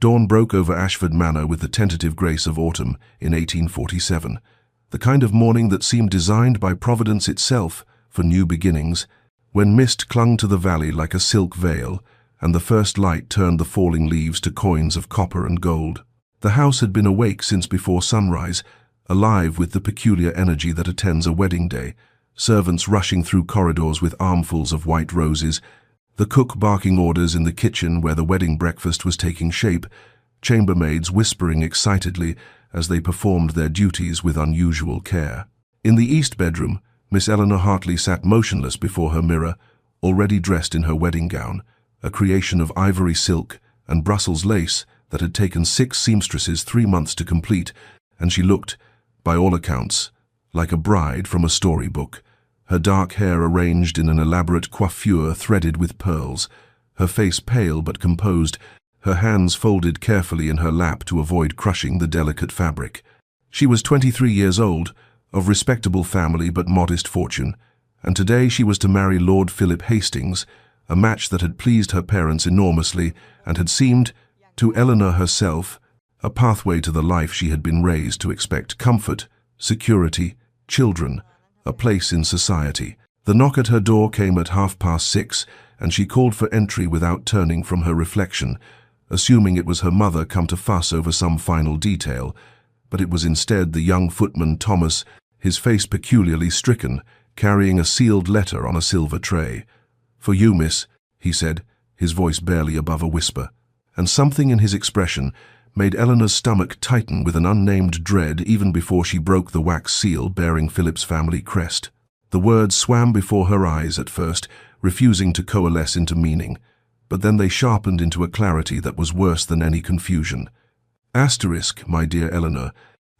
Dawn broke over Ashford Manor with the tentative grace of autumn in 1847, the kind of morning that seemed designed by Providence itself for new beginnings, when mist clung to the valley like a silk veil, and the first light turned the falling leaves to coins of copper and gold. The house had been awake since before sunrise, alive with the peculiar energy that attends a wedding day, servants rushing through corridors with armfuls of white roses, the cook barking orders in the kitchen where the wedding breakfast was taking shape, chambermaids whispering excitedly as they performed their duties with unusual care. In the east bedroom, Miss Eleanor Hartley sat motionless before her mirror, already dressed in her wedding gown, a creation of ivory silk and Brussels lace that had taken 6 seamstresses 3 months to complete, and she looked, by all accounts, like a bride from a storybook, her dark hair arranged in an elaborate coiffure threaded with pearls, her face pale but composed, her hands folded carefully in her lap to avoid crushing the delicate fabric. She was 23 years old, of respectable family but modest fortune, and today she was to marry Lord Philip Hastings, a match that had pleased her parents enormously and had seemed, to Eleanor herself, a pathway to the life she had been raised to expect: comfort, security, children, a place in society. The knock at her door came at 6:30, and she called for entry without turning from her reflection, assuming it was her mother come to fuss over some final detail, but it was instead the young footman Thomas, his face peculiarly stricken, carrying a sealed letter on a silver tray. "For you, miss," he said, his voice barely above a whisper, and something in his expression made Eleanor's stomach tighten with an unnamed dread even before she broke the wax seal bearing Philip's family crest. The words swam before her eyes at first, refusing to coalesce into meaning, but then they sharpened into a clarity that was worse than any confusion. "Asterisk, my dear Eleanor,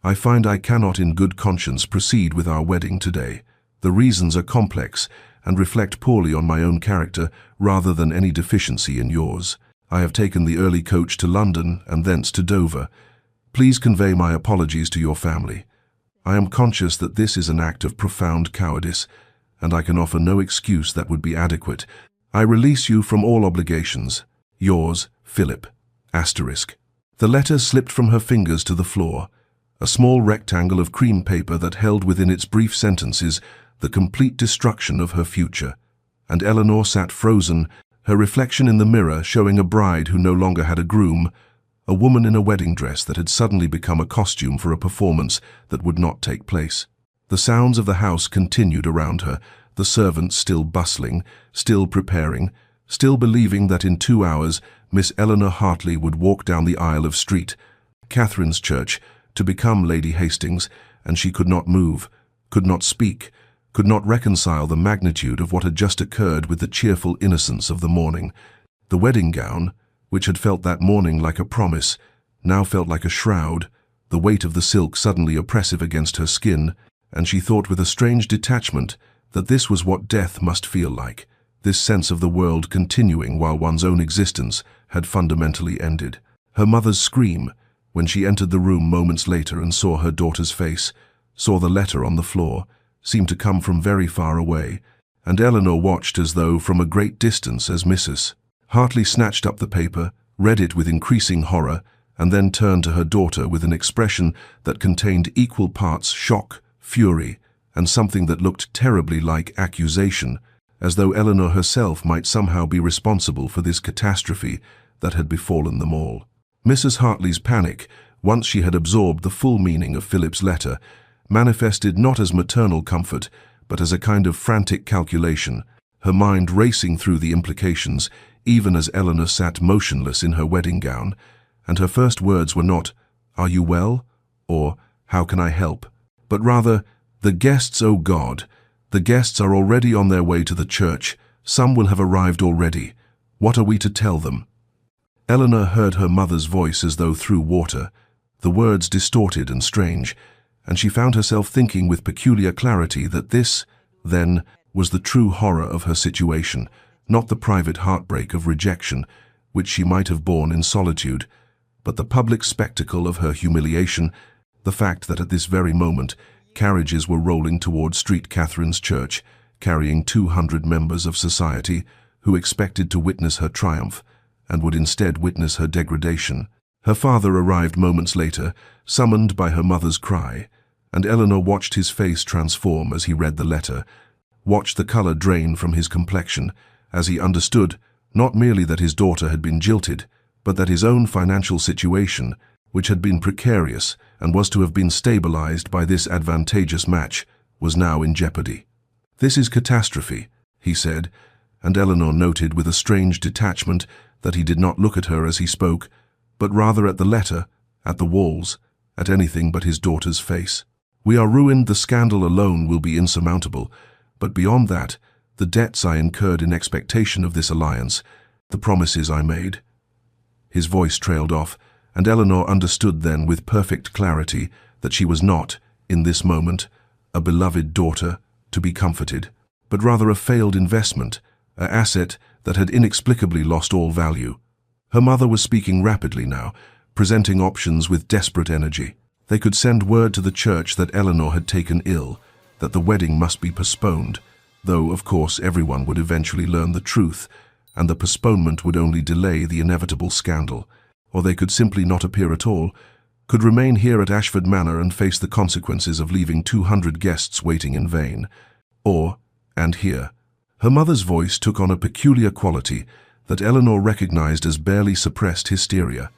I find I cannot in good conscience proceed with our wedding today. The reasons are complex and reflect poorly on my own character rather than any deficiency in yours. I have taken the early coach to London and thence to Dover. Please convey my apologies to your family. I am conscious that this is an act of profound cowardice, and I can offer no excuse that would be adequate. I release you from all obligations. Yours, Philip. Asterisk." The letter slipped from her fingers to the floor, a small rectangle of cream paper that held within its brief sentences the complete destruction of her future, and Eleanor sat frozen, her reflection in the mirror showing a bride who no longer had a groom, a woman in a wedding dress that had suddenly become a costume for a performance that would not take place. The sounds of the house continued around her, the servants still bustling, still preparing, still believing that in 2 hours Miss Eleanor Hartley would walk down the aisle of St. Catherine's Church to become Lady Hastings, and she could not move, could not speak, could not reconcile the magnitude of what had just occurred with the cheerful innocence of the morning. The wedding gown, which had felt that morning like a promise, now felt like a shroud, the weight of the silk suddenly oppressive against her skin, and she thought with a strange detachment that this was what death must feel like, this sense of the world continuing while one's own existence had fundamentally ended. Her mother's scream, when she entered the room moments later and saw her daughter's face, saw the letter on the floor, seemed to come from very far away, and Eleanor watched as though from a great distance as Mrs. Hartley snatched up the paper, read it with increasing horror, and then turned to her daughter with an expression that contained equal parts shock, fury, and something that looked terribly like accusation, as though Eleanor herself might somehow be responsible for this catastrophe that had befallen them all. Mrs. Hartley's panic, once she had absorbed the full meaning of Philip's letter, manifested not as maternal comfort, but as a kind of frantic calculation, her mind racing through the implications, even as Eleanor sat motionless in her wedding gown, and her first words were not, "Are you well?" or "How can I help?" but rather, "The guests, oh God, the guests are already on their way to the church. Some will have arrived already. What are we to tell them?" Eleanor heard her mother's voice as though through water, the words distorted and strange, and she found herself thinking with peculiar clarity that this, then, was the true horror of her situation, not the private heartbreak of rejection, which she might have borne in solitude, but the public spectacle of her humiliation, the fact that at this very moment carriages were rolling toward St. Catherine's Church, carrying 200 members of society who expected to witness her triumph and would instead witness her degradation, Her father arrived moments later, summoned by her mother's cry, and Eleanor watched his face transform as he read the letter, watched the color drain from his complexion, as he understood not merely that his daughter had been jilted, but that his own financial situation, which had been precarious and was to have been stabilized by this advantageous match, was now in jeopardy. "This is catastrophe," he said, and Eleanor noted with a strange detachment that he did not look at her as he spoke, but rather at the letter, at the walls, at anything but his daughter's face. "We are ruined. The scandal alone will be insurmountable, but beyond that, the debts I incurred in expectation of this alliance, the promises I made." His voice trailed off, and Eleanor understood then with perfect clarity that she was not, in this moment, a beloved daughter to be comforted, but rather a failed investment, an asset that had inexplicably lost all value. Her mother was speaking rapidly now, presenting options with desperate energy. They could send word to the church that Eleanor had taken ill, that the wedding must be postponed, though, of course, everyone would eventually learn the truth, and the postponement would only delay the inevitable scandal. Or they could simply not appear at all, could remain here at Ashford Manor and face the consequences of leaving 200 guests waiting in vain. Or, and here, her mother's voice took on a peculiar quality that Eleanor recognized as barely suppressed hysteria.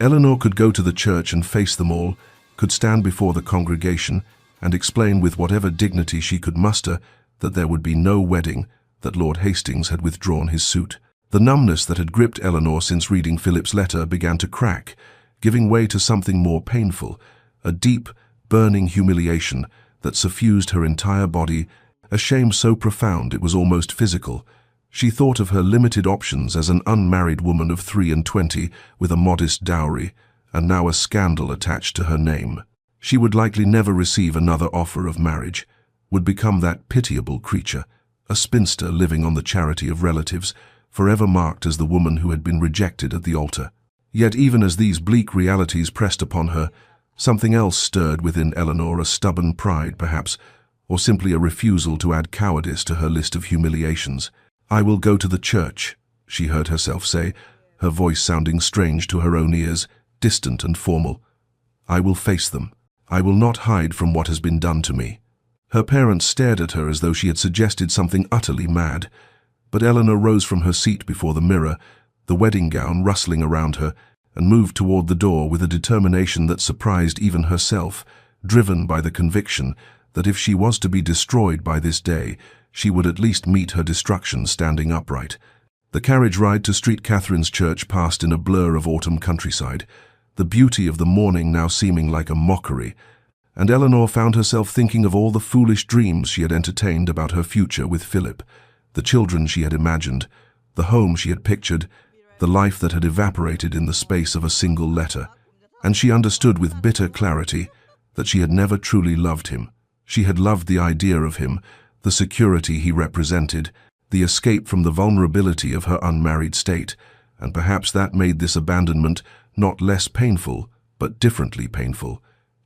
Eleanor could go to the church and face them all, could stand before the congregation and explain with whatever dignity she could muster that there would be no wedding, that Lord Hastings had withdrawn his suit. The numbness that had gripped Eleanor since reading Philip's letter began to crack, giving way to something more painful, a deep, burning humiliation that suffused her entire body, a shame so profound it was almost physical. She thought of her limited options as an unmarried woman of 23 with a modest dowry, and now a scandal attached to her name. She would likely never receive another offer of marriage, would become that pitiable creature, a spinster living on the charity of relatives, forever marked as the woman who had been rejected at the altar. Yet even as these bleak realities pressed upon her, something else stirred within Eleanor, a stubborn pride perhaps, or simply a refusal to add cowardice to her list of humiliations. "I will go to the church," she heard herself say, her voice sounding strange to her own ears, distant and formal. "I will face them. I will not hide from what has been done to me." Her parents stared at her as though she had suggested something utterly mad, but Eleanor rose from her seat before the mirror, the wedding gown rustling around her, and moved toward the door with a determination that surprised even herself, driven by the conviction that if she was to be destroyed by this day, she would at least meet her destruction standing upright. The carriage ride to St. Catherine's Church passed in a blur of autumn countryside, the beauty of the morning now seeming like a mockery, and Eleanor found herself thinking of all the foolish dreams she had entertained about her future with Philip, the children she had imagined, the home she had pictured, the life that had evaporated in the space of a single letter. And she understood with bitter clarity that she had never truly loved him. She had loved the idea of him, the security he represented, the escape from the vulnerability of her unmarried state, and perhaps that made this abandonment not less painful, but differently painful,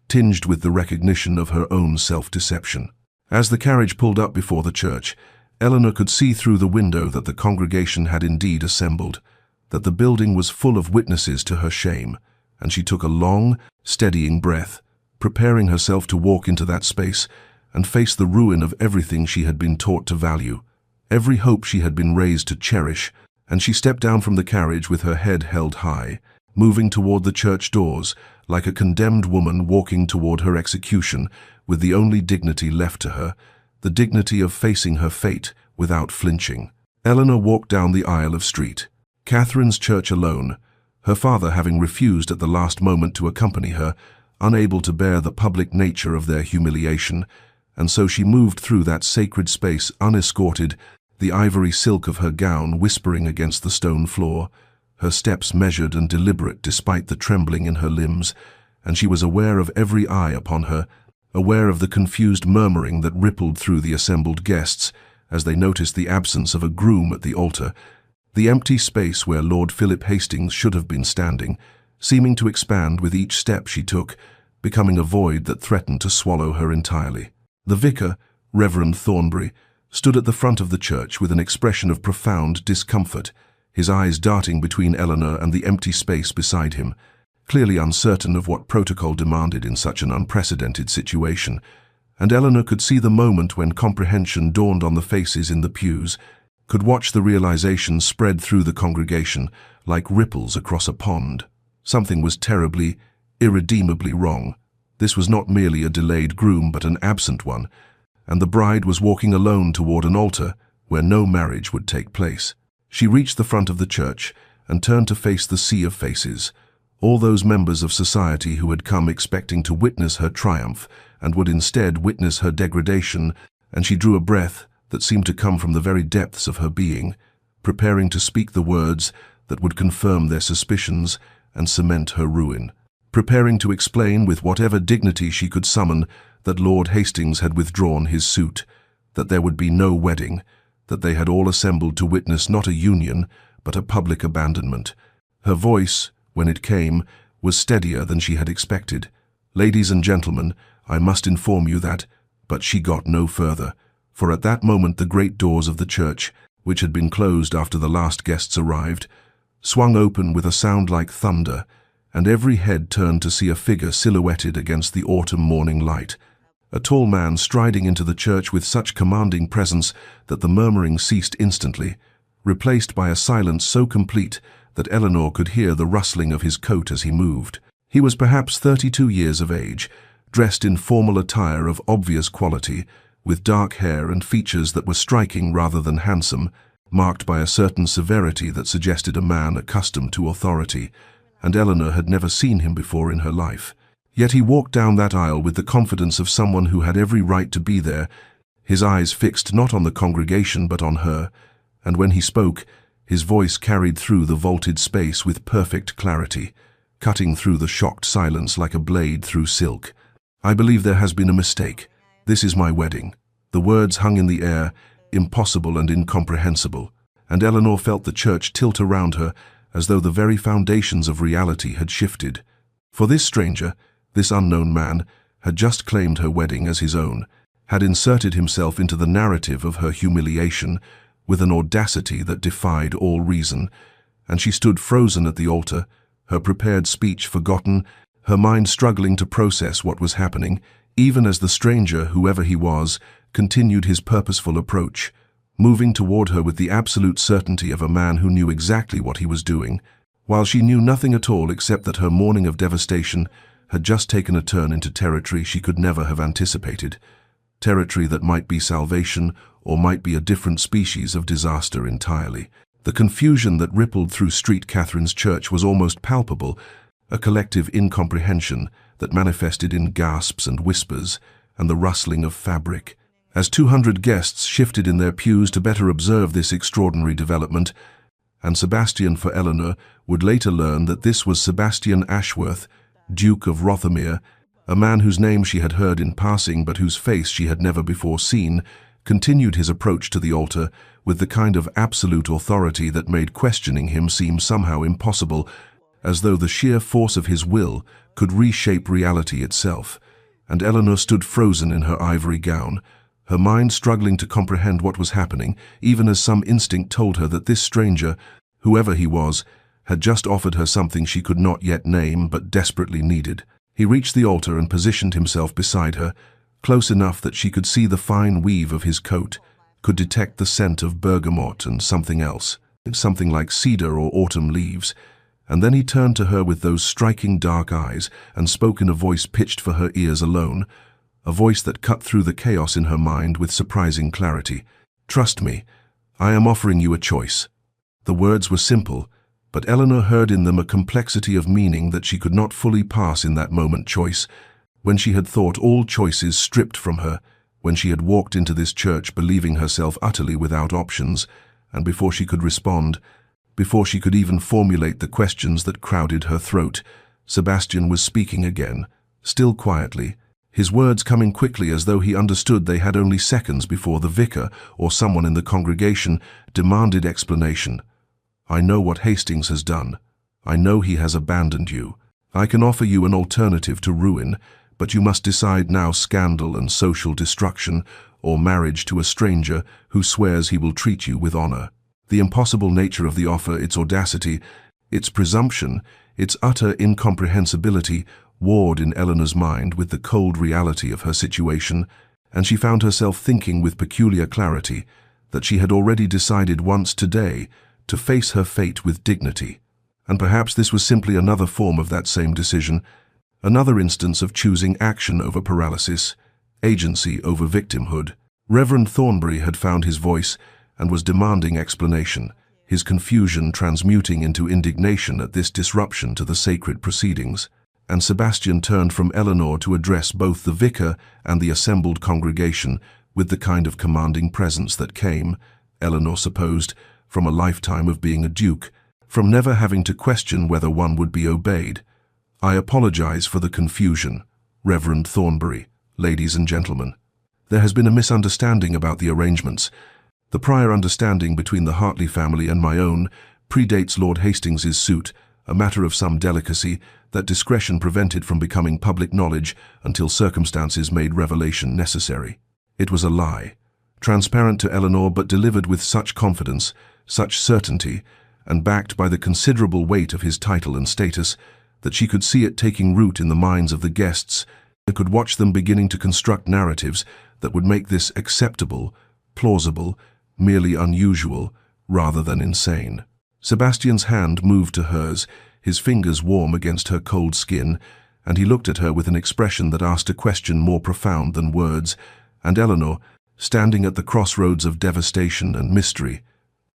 tinged with the recognition of her own self-deception. As the carriage pulled up before the church, Eleanor could see through the window that the congregation had indeed assembled, that the building was full of witnesses to her shame, and she took a long, steadying breath, preparing herself to walk into that space and face the ruin of everything she had been taught to value, every hope she had been raised to cherish, and she stepped down from the carriage with her head held high, moving toward the church doors, like a condemned woman walking toward her execution with the only dignity left to her, the dignity of facing her fate without flinching. Eleanor walked down the aisle of St. Catherine's Church alone, her father having refused at the last moment to accompany her, unable to bear the public nature of their humiliation, and so she moved through that sacred space unescorted, the ivory silk of her gown whispering against the stone floor, her steps measured and deliberate despite the trembling in her limbs, and she was aware of every eye upon her, aware of the confused murmuring that rippled through the assembled guests as they noticed the absence of a groom at the altar, the empty space where Lord Philip Hastings should have been standing, seeming to expand with each step she took, becoming a void that threatened to swallow her entirely. The vicar, Reverend Thornbury, stood at the front of the church with an expression of profound discomfort, his eyes darting between Eleanor and the empty space beside him. clearly uncertain of what protocol demanded in such an unprecedented situation, and Eleanor could see the moment when comprehension dawned on the faces in the pews, could watch the realization spread through the congregation like ripples across a pond. Something was terribly, irredeemably wrong. This was not merely a delayed groom but an absent one, and the bride was walking alone toward an altar where no marriage would take place. She reached the front of the church and turned to face the sea of faces, all those members of society who had come expecting to witness her triumph and would instead witness her degradation, and she drew a breath that seemed to come from the very depths of her being, preparing to speak the words that would confirm their suspicions and cement her ruin, preparing to explain with whatever dignity she could summon that Lord Hastings had withdrawn his suit, that there would be no wedding, that they had all assembled to witness not a union, but a public abandonment. Her voice, when it came, was steadier than she had expected. "Ladies and gentlemen, I must inform you that—" But she got no further, for at that moment the great doors of the church, which had been closed after the last guests arrived, swung open with a sound like thunder, and every head turned to see a figure silhouetted against the autumn morning light. A tall man striding into the church with such commanding presence that the murmuring ceased instantly, replaced by a silence so complete that Eleanor could hear the rustling of his coat as he moved. He was perhaps 32 years of age, dressed in formal attire of obvious quality, with dark hair and features that were striking rather than handsome, marked by a certain severity that suggested a man accustomed to authority, and Eleanor had never seen him before in her life. Yet he walked down that aisle with the confidence of someone who had every right to be there, his eyes fixed not on the congregation but on her, and when he spoke, his voice carried through the vaulted space with perfect clarity, cutting through the shocked silence like a blade through silk. "I believe there has been a mistake. This is my wedding." The words hung in the air, impossible and incomprehensible, and Eleanor felt the church tilt around her as though the very foundations of reality had shifted. For this stranger, this unknown man, had just claimed her wedding as his own, had inserted himself into the narrative of her humiliation with an audacity that defied all reason, and she stood frozen at the altar, her prepared speech forgotten, her mind struggling to process what was happening, even as the stranger, whoever he was, continued his purposeful approach, moving toward her with the absolute certainty of a man who knew exactly what he was doing, while she knew nothing at all except that her morning of devastation had just taken a turn into territory she could never have anticipated, territory that might be salvation or might be a different species of disaster entirely. The confusion that rippled through St. Catherine's Church was almost palpable, a collective incomprehension that manifested in gasps and whispers and the rustling of fabric. As 200 guests shifted in their pews to better observe this extraordinary development, and Sebastian, for Eleanor, would later learn that this was Sebastian Ashworth, Duke of Rothermere, a man whose name she had heard in passing but whose face she had never before seen, continued his approach to the altar with the kind of absolute authority that made questioning him seem somehow impossible, as though the sheer force of his will could reshape reality itself, and Eleanor stood frozen in her ivory gown, her mind struggling to comprehend what was happening, even as some instinct told her that this stranger, whoever he was, had just offered her something she could not yet name but desperately needed. He reached the altar and positioned himself beside her, close enough that she could see the fine weave of his coat, could detect the scent of bergamot and something else, something like cedar or autumn leaves, and then he turned to her with those striking dark eyes and spoke in a voice pitched for her ears alone, a voice that cut through the chaos in her mind with surprising clarity. "Trust me, I am offering you a choice." The words were simple, but Eleanor heard in them a complexity of meaning that she could not fully pass in that moment. Choice, when she had thought all choices stripped from her, when she had walked into this church believing herself utterly without options, and before she could respond, before she could even formulate the questions that crowded her throat, Sebastian was speaking again, still quietly, his words coming quickly as though he understood they had only seconds before the vicar or someone in the congregation demanded explanation. "I know what Hastings has done. I know he has abandoned you. I can offer you an alternative to ruin, but you must decide now: scandal and social destruction, or marriage to a stranger who swears he will treat you with honor." The impossible nature of the offer, its audacity, its presumption, Its utter incomprehensibility warred in Eleanor's mind with the cold reality of her situation, and she found herself thinking with peculiar clarity that she had already decided once today to face her fate with dignity. And perhaps this was simply another form of that same decision, another instance of choosing action over paralysis, agency over victimhood. Reverend Thornbury had found his voice and was demanding explanation, his confusion transmuting into indignation at this disruption to the sacred proceedings. And Sebastian turned from Eleanor to address both the vicar and the assembled congregation with the kind of commanding presence that came, Eleanor supposed, from a lifetime of being a duke, from never having to question whether one would be obeyed. "I apologize for the confusion, Reverend Thornbury, ladies and gentlemen. There has been a misunderstanding about the arrangements. The prior understanding between the Hartley family and my own predates Lord Hastings's suit, a matter of some delicacy that discretion prevented from becoming public knowledge until circumstances made revelation necessary. It was a lie, transparent to Eleanor but delivered with such confidence, such certainty, and backed by the considerable weight of his title and status, that she could see it taking root in the minds of the guests and could watch them beginning to construct narratives that would make this acceptable, plausible, merely unusual, rather than insane. Sebastian's hand moved to hers, his fingers warm against her cold skin, and he looked at her with an expression that asked a question more profound than words, and Eleanor, standing at the crossroads of devastation and mystery,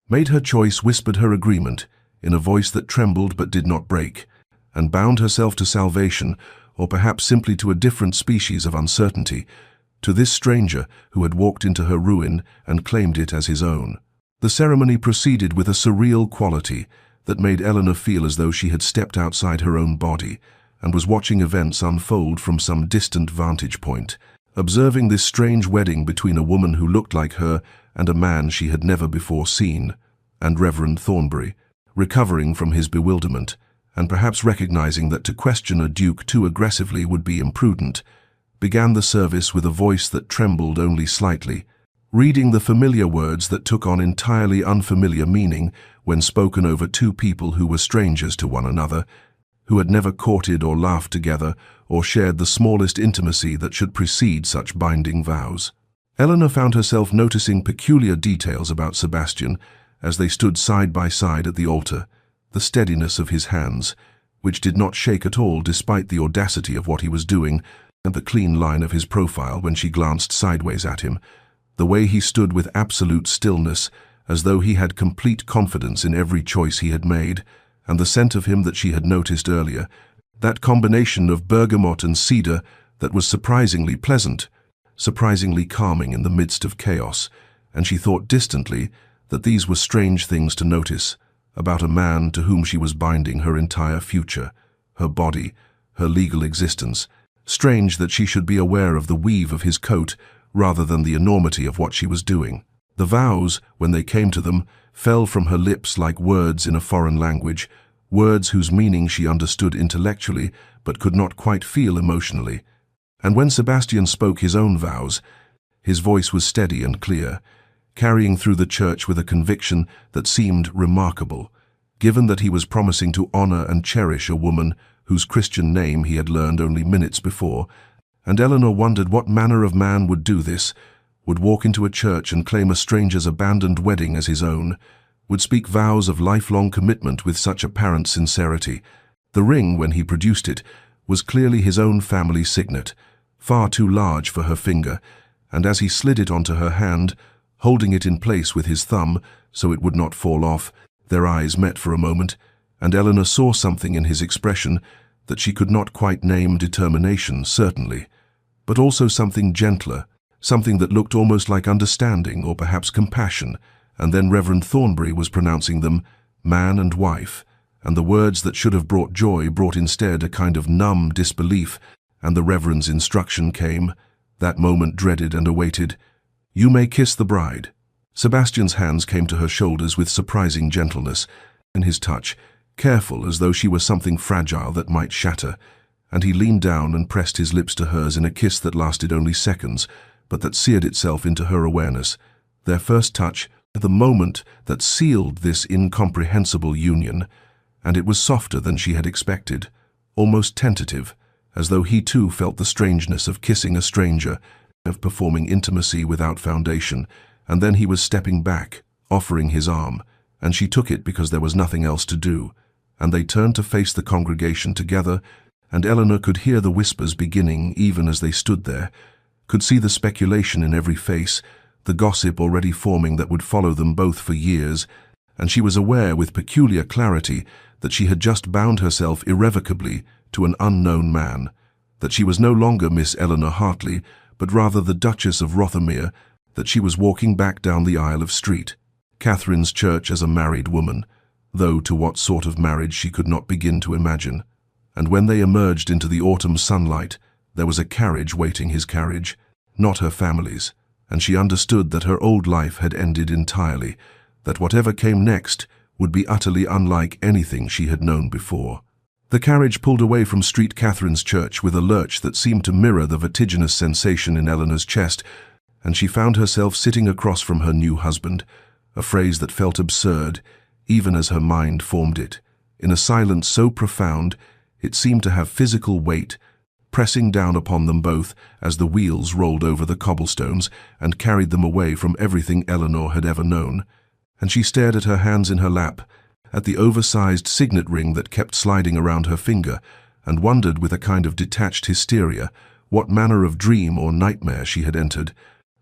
made her choice, whispered her agreement, in a voice that trembled but did not break, and bound herself to salvation, or perhaps simply to a different species of uncertainty, to this stranger who had walked into her ruin and claimed it as his own. The ceremony proceeded with a surreal quality that made Eleanor feel as though she had stepped outside her own body and was watching events unfold from some distant vantage point, observing this strange wedding between a woman who looked like her and a man she had never before seen. And Reverend Thornbury, recovering from his bewilderment, and perhaps recognizing that to question a duke too aggressively would be imprudent, began the service with a voice that trembled only slightly, reading the familiar words that took on entirely unfamiliar meaning when spoken over two people who were strangers to one another, who had never courted or laughed together or shared the smallest intimacy that should precede such binding vows. Eleanor found herself noticing peculiar details about Sebastian as they stood side by side at the altar, the steadiness of his hands, which did not shake at all despite the audacity of what he was doing, and the clean line of his profile when she glanced sideways at him, the way he stood with absolute stillness, as though he had complete confidence in every choice he had made, and the scent of him that she had noticed earlier, that combination of bergamot and cedar that was surprisingly pleasant, surprisingly calming in the midst of chaos, and she thought distantly that these were strange things to notice about a man to whom she was binding her entire future, her body, her legal existence. Strange that she should be aware of the weave of his coat rather than the enormity of what she was doing. The vows, when they came to them, fell from her lips like words in a foreign language, words whose meaning she understood intellectually but could not quite feel emotionally. And when Sebastian spoke his own vows, his voice was steady and clear, carrying through the church with a conviction that seemed remarkable, given that he was promising to honor and cherish a woman whose Christian name he had learned only minutes before, and Eleanor wondered what manner of man would do this, would walk into a church and claim a stranger's abandoned wedding as his own, would speak vows of lifelong commitment with such apparent sincerity. The ring, when he produced it, was clearly his own family signet, far too large for her finger, and as he slid it onto her hand, holding it in place with his thumb so it would not fall off, their eyes met for a moment, and Eleanor saw something in his expression that she could not quite name determination, certainly, but also something gentler, something that looked almost like understanding or perhaps compassion, and then Reverend Thornbury was pronouncing them man and wife, and the words that should have brought joy brought instead a kind of numb disbelief, and the Reverend's instruction came, that moment dreaded and awaited, "You may kiss the bride." Sebastian's hands came to her shoulders with surprising gentleness, in his touch, careful as though she were something fragile that might shatter, and he leaned down and pressed his lips to hers in a kiss that lasted only seconds, but that seared itself into her awareness. Their first touch, the moment that sealed this incomprehensible union, and it was softer than she had expected, almost tentative, as though he too felt the strangeness of kissing a stranger, of performing intimacy without foundation, and then he was stepping back, offering his arm, and she took it because there was nothing else to do, and they turned to face the congregation together, and Eleanor could hear the whispers beginning even as they stood there, could see the speculation in every face, the gossip already forming that would follow them both for years, and she was aware with peculiar clarity that she had just bound herself irrevocably to an unknown man, that she was no longer Miss Eleanor Hartley, but rather the Duchess of Rothermere, that she was walking back down the aisle of Street, Catherine's church as a married woman, though to what sort of marriage she could not begin to imagine. And when they emerged into the autumn sunlight, there was a carriage waiting his carriage, not her family's, and she understood that her old life had ended entirely, that whatever came next would be utterly unlike anything she had known before. The carriage pulled away from Street Catherine's church with a lurch that seemed to mirror the vertiginous sensation in Eleanor's chest, and she found herself sitting across from her new husband, a phrase that felt absurd, even as her mind formed it, in a silence so profound it seemed to have physical weight, pressing down upon them both as the wheels rolled over the cobblestones and carried them away from everything Eleanor had ever known. And she stared at her hands in her lap, at the oversized signet ring that kept sliding around her finger, and wondered with a kind of detached hysteria what manner of dream or nightmare she had entered,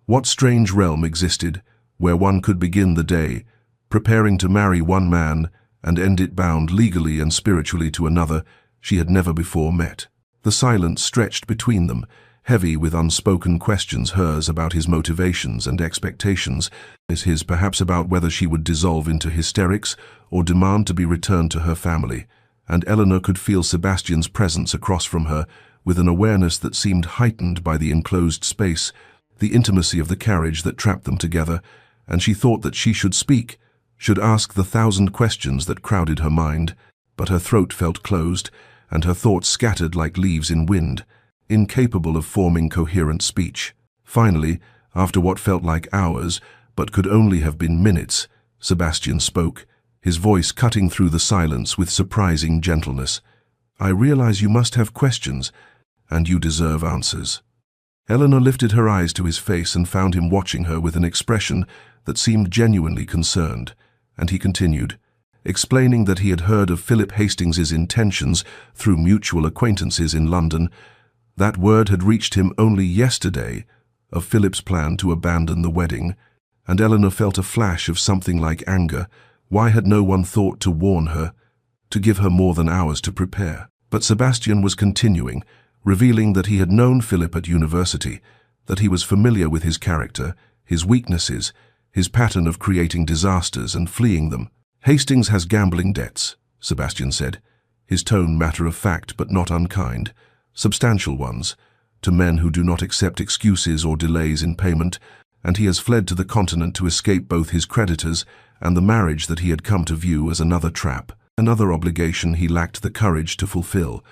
what strange realm existed where one could begin the day, preparing to marry one man and end it bound legally and spiritually to another she had never before met. The silence stretched between them, heavy with unspoken questions, hers about his motivations and expectations, his perhaps about whether she would dissolve into hysterics or demand to be returned to her family, and Eleanor could feel Sebastian's presence across from her with an awareness that seemed heightened by the enclosed space, the intimacy of the carriage that trapped them together, and she thought that she should speak, should ask the thousand questions that crowded her mind, but her throat felt closed, and her thoughts scattered like leaves in wind, incapable of forming coherent speech. Finally, after what felt like hours, but could only have been minutes, Sebastian spoke, his voice cutting through the silence with surprising gentleness. "I realize you must have questions, and you deserve answers." Eleanor lifted her eyes to his face and found him watching her with an expression that seemed genuinely concerned, and he continued, explaining that he had heard of Philip Hastings's intentions through mutual acquaintances in London. That word had reached him only yesterday, of Philip's plan to abandon the wedding, and Eleanor felt a flash of something like anger. Why had no one thought to warn her, to give her more than hours to prepare? But Sebastian was continuing, revealing that he had known Philip at university, that he was familiar with his character, his weaknesses, his pattern of creating disasters and fleeing them. "Hastings has gambling debts," Sebastian said, his tone matter-of-fact but not unkind, substantial ones, to men who do not accept excuses or delays in payment, and he has fled to the continent to escape both his creditors and the marriage that he had come to view as another trap, another obligation he lacked the courage to fulfill.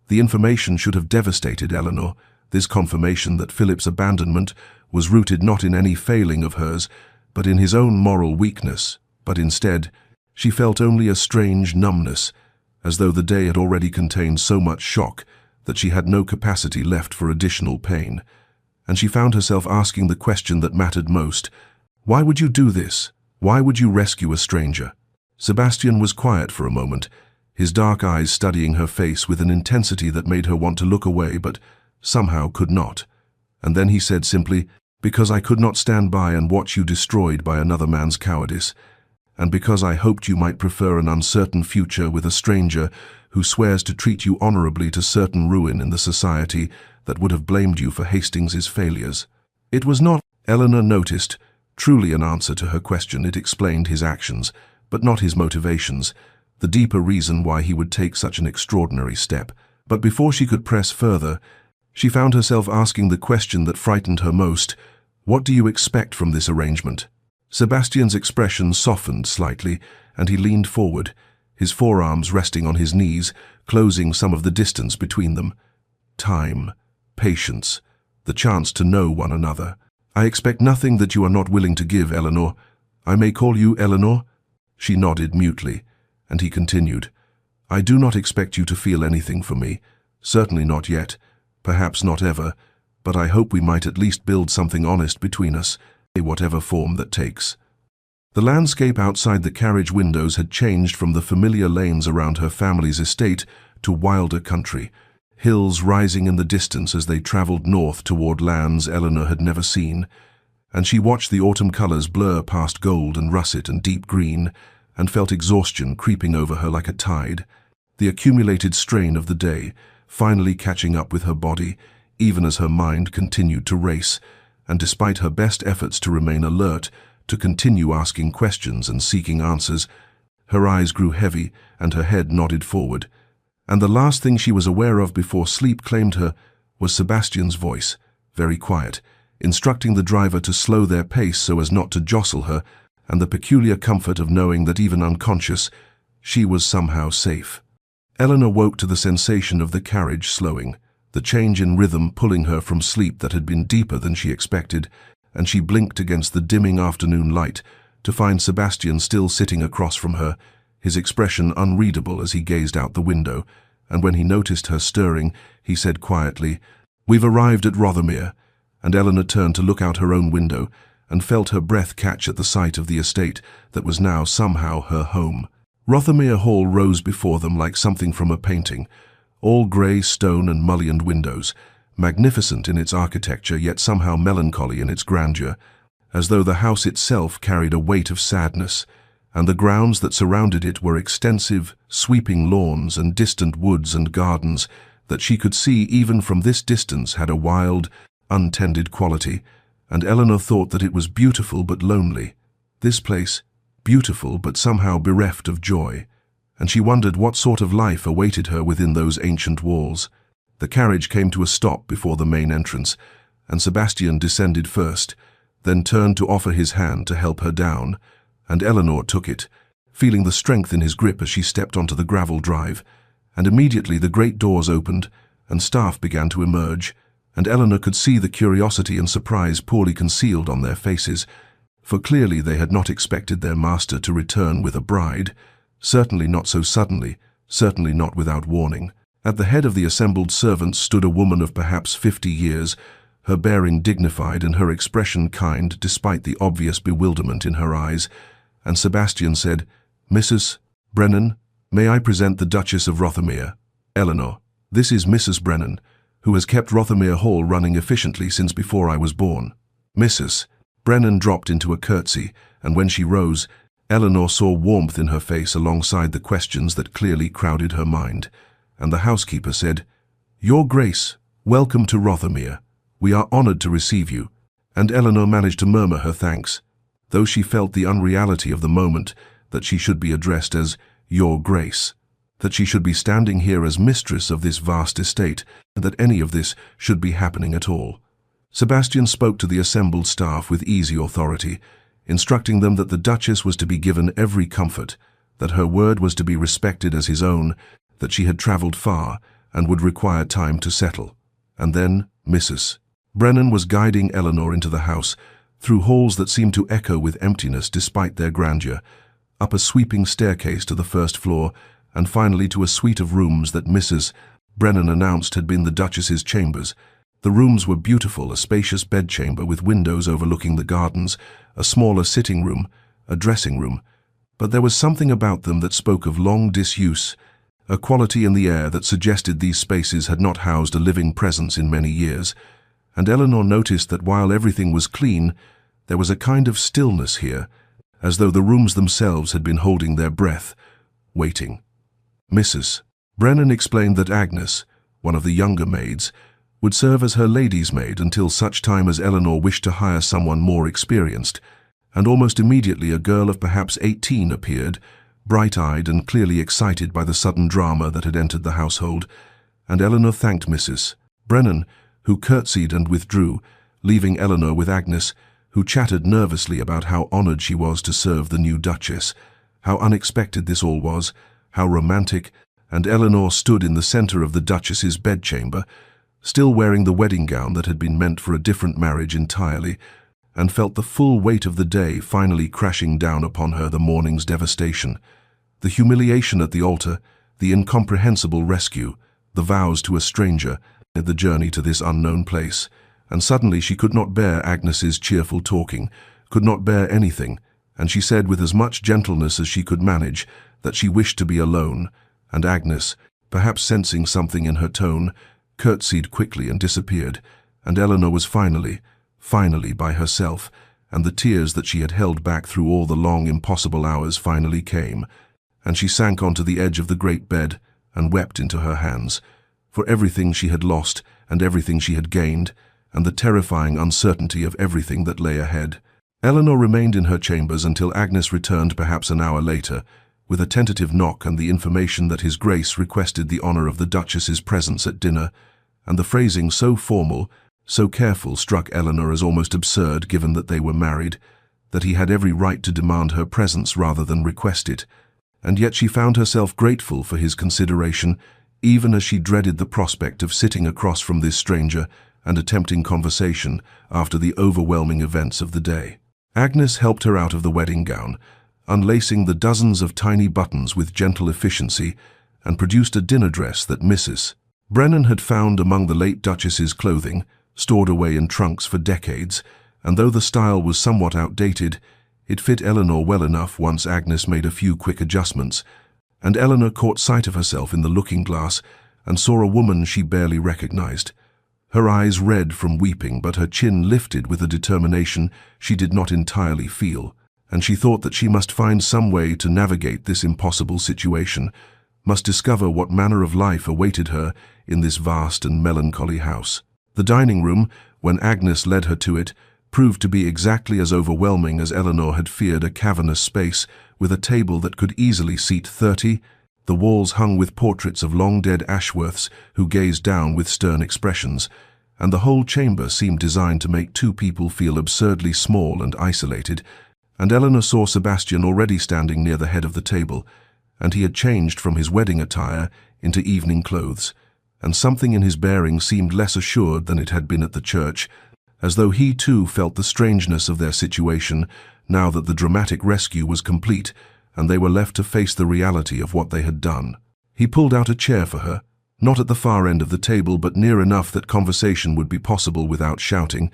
The information should have devastated Eleanor, this confirmation that Philip's abandonment was rooted not in any failing of hers, but in his own moral weakness, but instead, she felt only a strange numbness, as though the day had already contained so much shock that she had no capacity left for additional pain. And she found herself asking the question that mattered most. Why would you do this? Why would you rescue a stranger? Sebastian was quiet for a moment, his dark eyes studying her face with an intensity that made her want to look away but somehow could not. And then he said simply, "Because I could not stand by and watch you destroyed by another man's cowardice, and because I hoped you might prefer an uncertain future with a stranger who swears to treat you honorably to certain ruin in the society that would have blamed you for Hastings's failures." It was not, Eleanor noticed, truly an answer to her question. It explained his actions, but not his motivations, the deeper reason why he would take such an extraordinary step. But before she could press further, she found herself asking the question that frightened her most. What do you expect from this arrangement? Sebastian's expression softened slightly, and he leaned forward, his forearms resting on his knees, closing some of the distance between them. Time, patience, the chance to know one another. I expect nothing that you are not willing to give, Eleanor. I may call you Eleanor? She nodded mutely, and he continued. I do not expect you to feel anything for me, certainly not yet, perhaps not ever, but I hope we might at least build something honest between us, whatever form that takes." The landscape outside the carriage windows had changed from the familiar lanes around her family's estate to wilder country, hills rising in the distance as they traveled north toward lands Eleanor had never seen, and she watched the autumn colors blur past gold and russet and deep green, and felt exhaustion creeping over her like a tide, the accumulated strain of the day finally catching up with her body, even as her mind continued to race, and despite her best efforts to remain alert, to continue asking questions and seeking answers, her eyes grew heavy and her head nodded forward, and the last thing she was aware of before sleep claimed her was Sebastian's voice, very quiet, instructing the driver to slow their pace so as not to jostle her, and the peculiar comfort of knowing that even unconscious, she was somehow safe. Eleanor woke to the sensation of the carriage slowing, the change in rhythm pulling her from sleep that had been deeper than she expected, and she blinked against the dimming afternoon light to find Sebastian still sitting across from her, his expression unreadable as he gazed out the window, and when he noticed her stirring, he said quietly, "We've arrived at Rothermere," and Eleanor turned to look out her own window and felt her breath catch at the sight of the estate that was now somehow her home. Rothermere Hall rose before them like something from a painting, all grey stone and mullioned windows, magnificent in its architecture yet somehow melancholy in its grandeur, as though the house itself carried a weight of sadness, and the grounds that surrounded it were extensive, sweeping lawns and distant woods and gardens that she could see even from this distance had a wild, untended quality, and Eleanor thought that it was beautiful but lonely. This place, beautiful but somehow bereft of joy, and she wondered what sort of life awaited her within those ancient walls. The carriage came to a stop before the main entrance, and Sebastian descended first, then turned to offer his hand to help her down, and Eleanor took it, feeling the strength in his grip as she stepped onto the gravel drive, and immediately the great doors opened, and staff began to emerge, and Eleanor could see the curiosity and surprise poorly concealed on their faces, for clearly they had not expected their master to return with a bride, certainly not so suddenly, certainly not without warning. At the head of the assembled servants stood a woman of perhaps 50 years, her bearing dignified and her expression kind despite the obvious bewilderment in her eyes, and Sebastian said, "Mrs. Brennan, may I present the Duchess of Rothermere? Eleanor, this is Mrs. Brennan, who has kept Rothermere Hall running efficiently since before I was born." Mrs. Brennan dropped into a curtsy, and when she rose, Eleanor saw warmth in her face alongside the questions that clearly crowded her mind, and the housekeeper said, "Your Grace, welcome to Rothermere. We are honored to receive you," and Eleanor managed to murmur her thanks, though she felt the unreality of the moment that she should be addressed as "Your Grace," that she should be standing here as mistress of this vast estate, and that any of this should be happening at all. Sebastian spoke to the assembled staff with easy authority, instructing them that the Duchess was to be given every comfort, that her word was to be respected as his own, that she had travelled far and would require time to settle. And then Mrs. Brennan was guiding Eleanor into the house, through halls that seemed to echo with emptiness despite their grandeur, up a sweeping staircase to the first floor, and finally to a suite of rooms that Mrs. Brennan announced had been the Duchess's chambers. The rooms were beautiful, a spacious bedchamber with windows overlooking the gardens, a smaller sitting room, a dressing room, but there was something about them that spoke of long disuse, a quality in the air that suggested these spaces had not housed a living presence in many years, and Eleanor noticed that while everything was clean, there was a kind of stillness here, as though the rooms themselves had been holding their breath, waiting. Mrs. Brennan explained that Agnes, one of the younger maids, would serve as her lady's maid until such time as Eleanor wished to hire someone more experienced, and almost immediately a girl of perhaps 18 appeared, bright-eyed and clearly excited by the sudden drama that had entered the household, and Eleanor thanked Mrs. Brennan, who curtsied and withdrew, leaving Eleanor with Agnes, who chattered nervously about how honoured she was to serve the new Duchess, how unexpected this all was, how romantic, and Eleanor stood in the centre of the Duchess's bedchamber, still wearing the wedding gown that had been meant for a different marriage entirely, and felt the full weight of the day finally crashing down upon her, the morning's devastation, the humiliation at the altar, the incomprehensible rescue, the vows to a stranger, the journey to this unknown place. And suddenly she could not bear Agnes's cheerful talking, could not bear anything, and she said with as much gentleness as she could manage that she wished to be alone, and Agnes, perhaps sensing something in her tone, curtsied quickly and disappeared, and Eleanor was finally by herself, and the tears that she had held back through all the long, impossible hours finally came, and she sank onto the edge of the great bed and wept into her hands, for everything she had lost and everything she had gained, and the terrifying uncertainty of everything that lay ahead. Eleanor remained in her chambers until Agnes returned perhaps an hour later, with a tentative knock and the information that His Grace requested the honor of the Duchess's presence at dinner, and the phrasing so formal, so careful, struck Eleanor as almost absurd given that they were married, that he had every right to demand her presence rather than request it, and yet she found herself grateful for his consideration, even as she dreaded the prospect of sitting across from this stranger and attempting conversation after the overwhelming events of the day. Agnes helped her out of the wedding gown, unlacing the dozens of tiny buttons with gentle efficiency, and produced a dinner dress that Mrs. Brennan had found among the late Duchess's clothing, stored away in trunks for decades, and though the style was somewhat outdated, it fit Eleanor well enough once Agnes made a few quick adjustments, and Eleanor caught sight of herself in the looking-glass and saw a woman she barely recognized. Her eyes red from weeping, but her chin lifted with a determination she did not entirely feel, and she thought that she must find some way to navigate this impossible situation, must discover what manner of life awaited her in this vast and melancholy house. The dining room, when Agnes led her to it, proved to be exactly as overwhelming as Eleanor had feared, a cavernous space with a table that could easily seat 30, the walls hung with portraits of long-dead Ashworths who gazed down with stern expressions, and the whole chamber seemed designed to make two people feel absurdly small and isolated, and Eleanor saw Sebastian already standing near the head of the table, and he had changed from his wedding attire into evening clothes, and something in his bearing seemed less assured than it had been at the church, as though he too felt the strangeness of their situation now that the dramatic rescue was complete and they were left to face the reality of what they had done. He pulled out a chair for her, not at the far end of the table but near enough that conversation would be possible without shouting,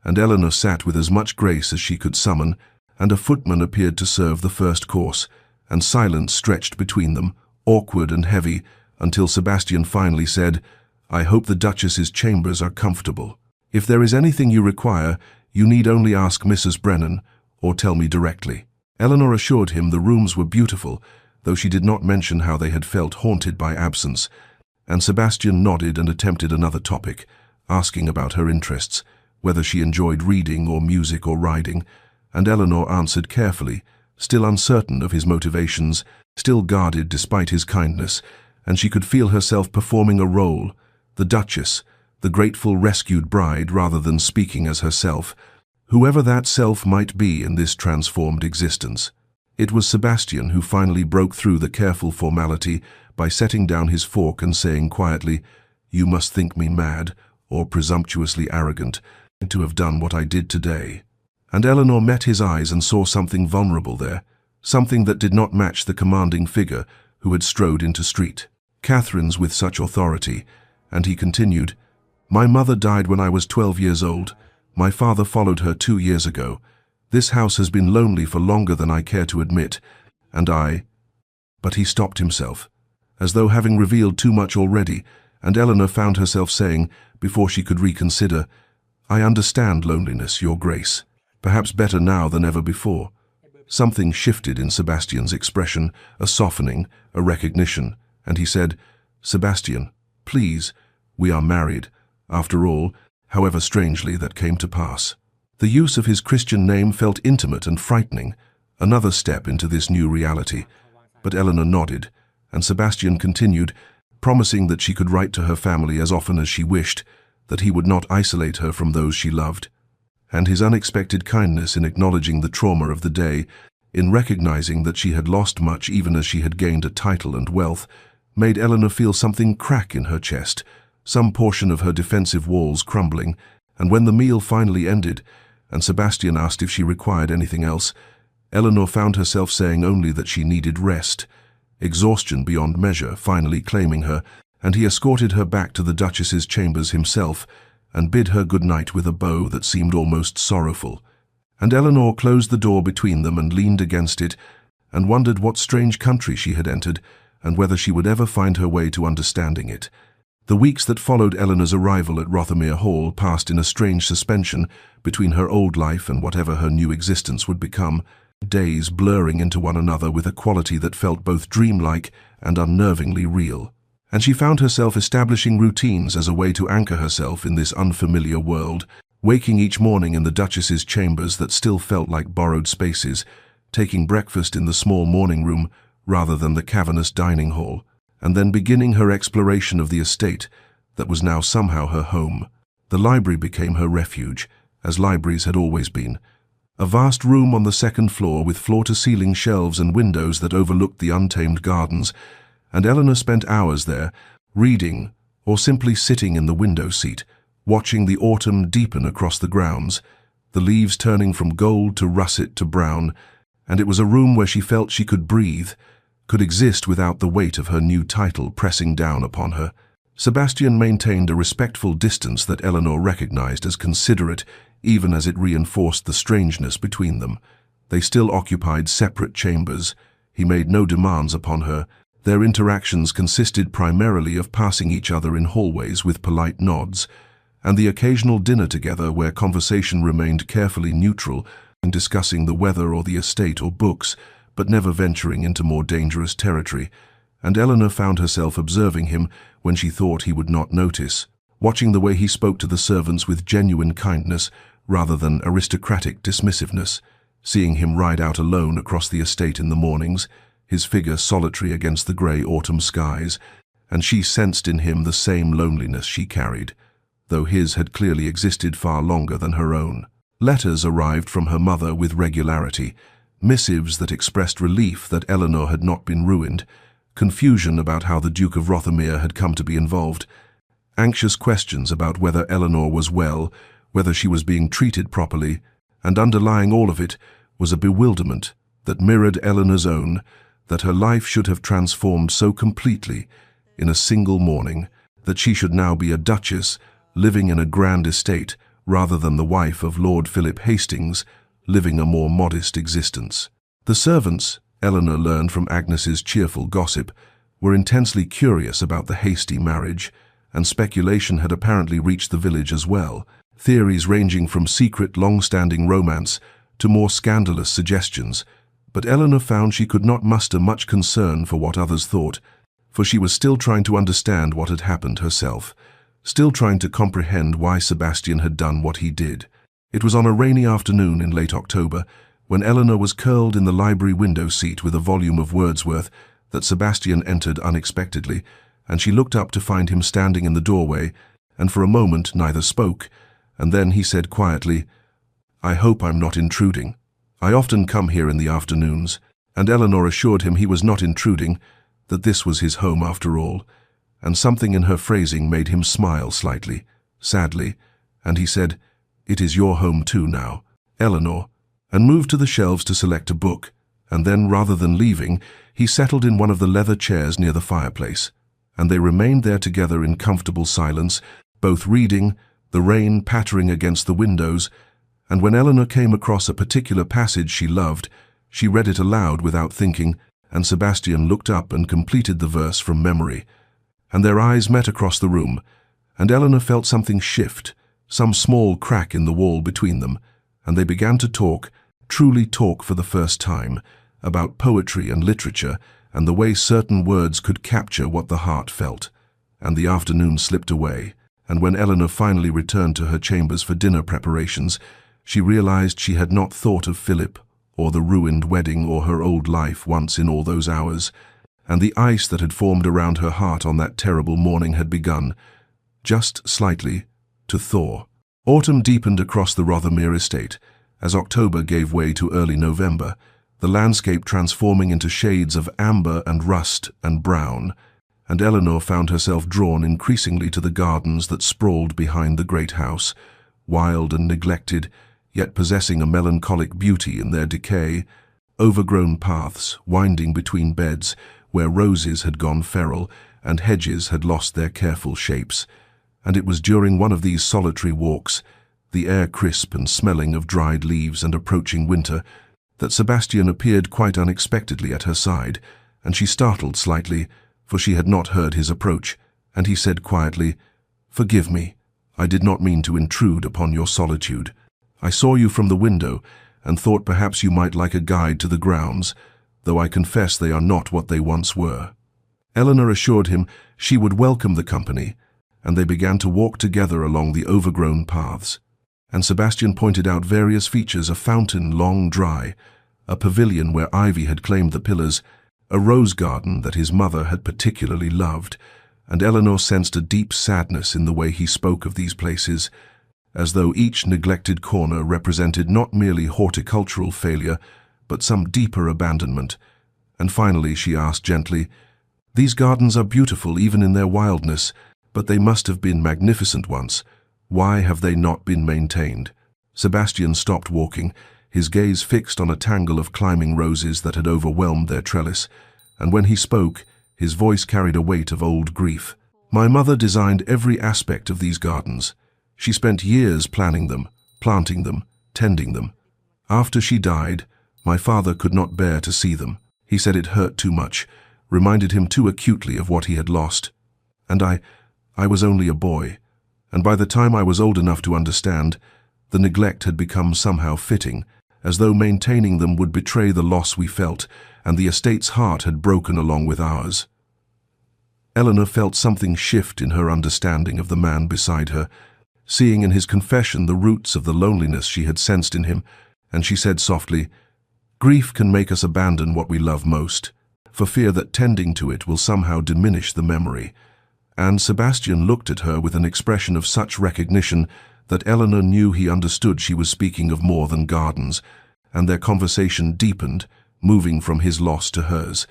and Eleanor sat with as much grace as she could summon, and a footman appeared to serve the first course, and silence stretched between them, awkward and heavy, until Sebastian finally said, "I hope the Duchess's chambers are comfortable. If there is anything you require, you need only ask Mrs. Brennan, or tell me directly." Eleanor assured him the rooms were beautiful, though she did not mention how they had felt haunted by absence, and Sebastian nodded and attempted another topic, asking about her interests, whether she enjoyed reading or music or riding, and Eleanor answered carefully, still uncertain of his motivations, still guarded despite his kindness, and she could feel herself performing a role, the Duchess, the grateful rescued bride, rather than speaking as herself, whoever that self might be in this transformed existence. It was Sebastian who finally broke through the careful formality by setting down his fork and saying quietly, "You must think me mad or presumptuously arrogant to have done what I did today." And Eleanor met his eyes and saw something vulnerable there, something that did not match the commanding figure who had strode into street Catherine's with such authority, and he continued, "My mother died when I was 12 years old. My father followed her 2 years ago. This house has been lonely for longer than I care to admit, and I—" But he stopped himself, as though having revealed too much already, and Eleanor found herself saying, before she could reconsider, "I understand loneliness, Your Grace, perhaps better now than ever before." Something shifted in Sebastian's expression, a softening, a recognition, and he said, "Sebastian, please, we are married, after all, however strangely that came to pass." The use of his Christian name felt intimate and frightening, another step into this new reality, but Eleanor nodded, and Sebastian continued, promising that she could write to her family as often as she wished, that he would not isolate her from those she loved. And his unexpected kindness in acknowledging the trauma of the day, in recognizing that she had lost much even as she had gained a title and wealth, made Eleanor feel something crack in her chest, some portion of her defensive walls crumbling, and when the meal finally ended, and Sebastian asked if she required anything else, Eleanor found herself saying only that she needed rest. exhaustion beyond measure finally claiming her, and he escorted her back to the Duchess's chambers himself and bid her good night with a bow that seemed almost sorrowful. And Eleanor closed the door between them and leaned against it and wondered what strange country she had entered and whether she would ever find her way to understanding it. The weeks that followed Eleanor's arrival at Rothermere Hall passed in a strange suspension between her old life and whatever her new existence would become, days blurring into one another with a quality that felt both dreamlike and unnervingly real. And she found herself establishing routines as a way to anchor herself in this unfamiliar world, waking each morning in the Duchess's chambers that still felt like borrowed spaces, taking breakfast in the small morning room rather than the cavernous dining hall, and then beginning her exploration of the estate that was now somehow her home. The library became her refuge, as libraries had always been. A vast room on the second floor with floor-to-ceiling shelves and windows that overlooked the untamed gardens, and Eleanor spent hours there, reading or simply sitting in the window seat, watching the autumn deepen across the grounds, the leaves turning from gold to russet to brown, and it was a room where she felt she could breathe, could exist without the weight of her new title pressing down upon her. Sebastian maintained a respectful distance that Eleanor recognized as considerate, even as it reinforced the strangeness between them. They still occupied separate chambers. He made no demands upon her. Their interactions consisted primarily of passing each other in hallways with polite nods, and the occasional dinner together where conversation remained carefully neutral, in discussing the weather or the estate or books, but never venturing into more dangerous territory. And Eleanor found herself observing him when she thought he would not notice, watching the way he spoke to the servants with genuine kindness rather than aristocratic dismissiveness, seeing him ride out alone across the estate in the mornings, his figure solitary against the grey autumn skies, and she sensed in him the same loneliness she carried, though his had clearly existed far longer than her own. Letters arrived from her mother with regularity, missives that expressed relief that Eleanor had not been ruined, confusion about how the Duke of Rothermere had come to be involved, anxious questions about whether Eleanor was well, whether she was being treated properly, and underlying all of it was a bewilderment that mirrored Eleanor's own, that her life should have transformed so completely in a single morning, that she should now be a duchess living in a grand estate rather than the wife of Lord Philip Hastings, living a more modest existence. The servants, Eleanor learned from Agnes's cheerful gossip, were intensely curious about the hasty marriage, and speculation had apparently reached the village as well, theories ranging from secret, long-standing romance to more scandalous suggestions. But Eleanor found she could not muster much concern for what others thought, for she was still trying to understand what had happened herself, still trying to comprehend why Sebastian had done what he did. It was on a rainy afternoon in late October, when Eleanor was curled in the library window seat with a volume of Wordsworth, that Sebastian entered unexpectedly, and she looked up to find him standing in the doorway, and for a moment neither spoke, and then he said quietly, "I hope I'm not intruding. I often come here in the afternoons," and Eleanor assured him he was not intruding, that this was his home after all, and something in her phrasing made him smile slightly, sadly, and he said, "It is your home too now, Eleanor," and moved to the shelves to select a book, and then, rather than leaving, he settled in one of the leather chairs near the fireplace, and they remained there together in comfortable silence, both reading, the rain pattering against the windows, and when Eleanor came across a particular passage she loved, she read it aloud without thinking, and Sebastian looked up and completed the verse from memory, and their eyes met across the room, and Eleanor felt something shift, some small crack in the wall between them, and they began to talk, truly talk for the first time, about poetry and literature and the way certain words could capture what the heart felt. And the afternoon slipped away, and when Eleanor finally returned to her chambers for dinner preparations, she realized she had not thought of Philip, or the ruined wedding, or her old life once in all those hours, and the ice that had formed around her heart on that terrible morning had begun, just slightly, to thaw. Autumn deepened across the Rothermere estate, as October gave way to early November, the landscape transforming into shades of amber and rust and brown, and Eleanor found herself drawn increasingly to the gardens that sprawled behind the great house, wild and neglected, yet possessing a melancholic beauty in their decay, overgrown paths winding between beds, where roses had gone feral and hedges had lost their careful shapes. And it was during one of these solitary walks, the air crisp and smelling of dried leaves and approaching winter, that Sebastian appeared quite unexpectedly at her side, and she startled slightly, for she had not heard his approach, and he said quietly, "Forgive me, I did not mean to intrude upon your solitude. I saw you from the window, and thought perhaps you might like a guide to the grounds, though I confess they are not what they once were." Eleanor assured him she would welcome the company, and they began to walk together along the overgrown paths. And Sebastian pointed out various features: a fountain long dry, a pavilion where ivy had claimed the pillars, a rose garden that his mother had particularly loved, and Eleanor sensed a deep sadness in the way he spoke of these places, as though each neglected corner represented not merely horticultural failure, but some deeper abandonment. And finally she asked gently, "These gardens are beautiful even in their wildness, but they must have been magnificent once. Why have they not been maintained?" Sebastian stopped walking, his gaze fixed on a tangle of climbing roses that had overwhelmed their trellis, and when he spoke, his voice carried a weight of old grief. "My mother designed every aspect of these gardens. She spent years planning them, planting them, tending them. After she died, my father could not bear to see them. He said it hurt too much, reminded him too acutely of what he had lost. And I was only a boy, and by the time I was old enough to understand, the neglect had become somehow fitting, as though maintaining them would betray the loss we felt, and the estate's heart had broken along with ours." Eleanor felt something shift in her understanding of the man beside her, seeing in his confession the roots of the loneliness she had sensed in him, and she said softly, "Grief can make us abandon what we love most, for fear that tending to it will somehow diminish the memory." And Sebastian looked at her with an expression of such recognition that Eleanor knew he understood she was speaking of more than gardens, and their conversation deepened, moving from his loss to hers,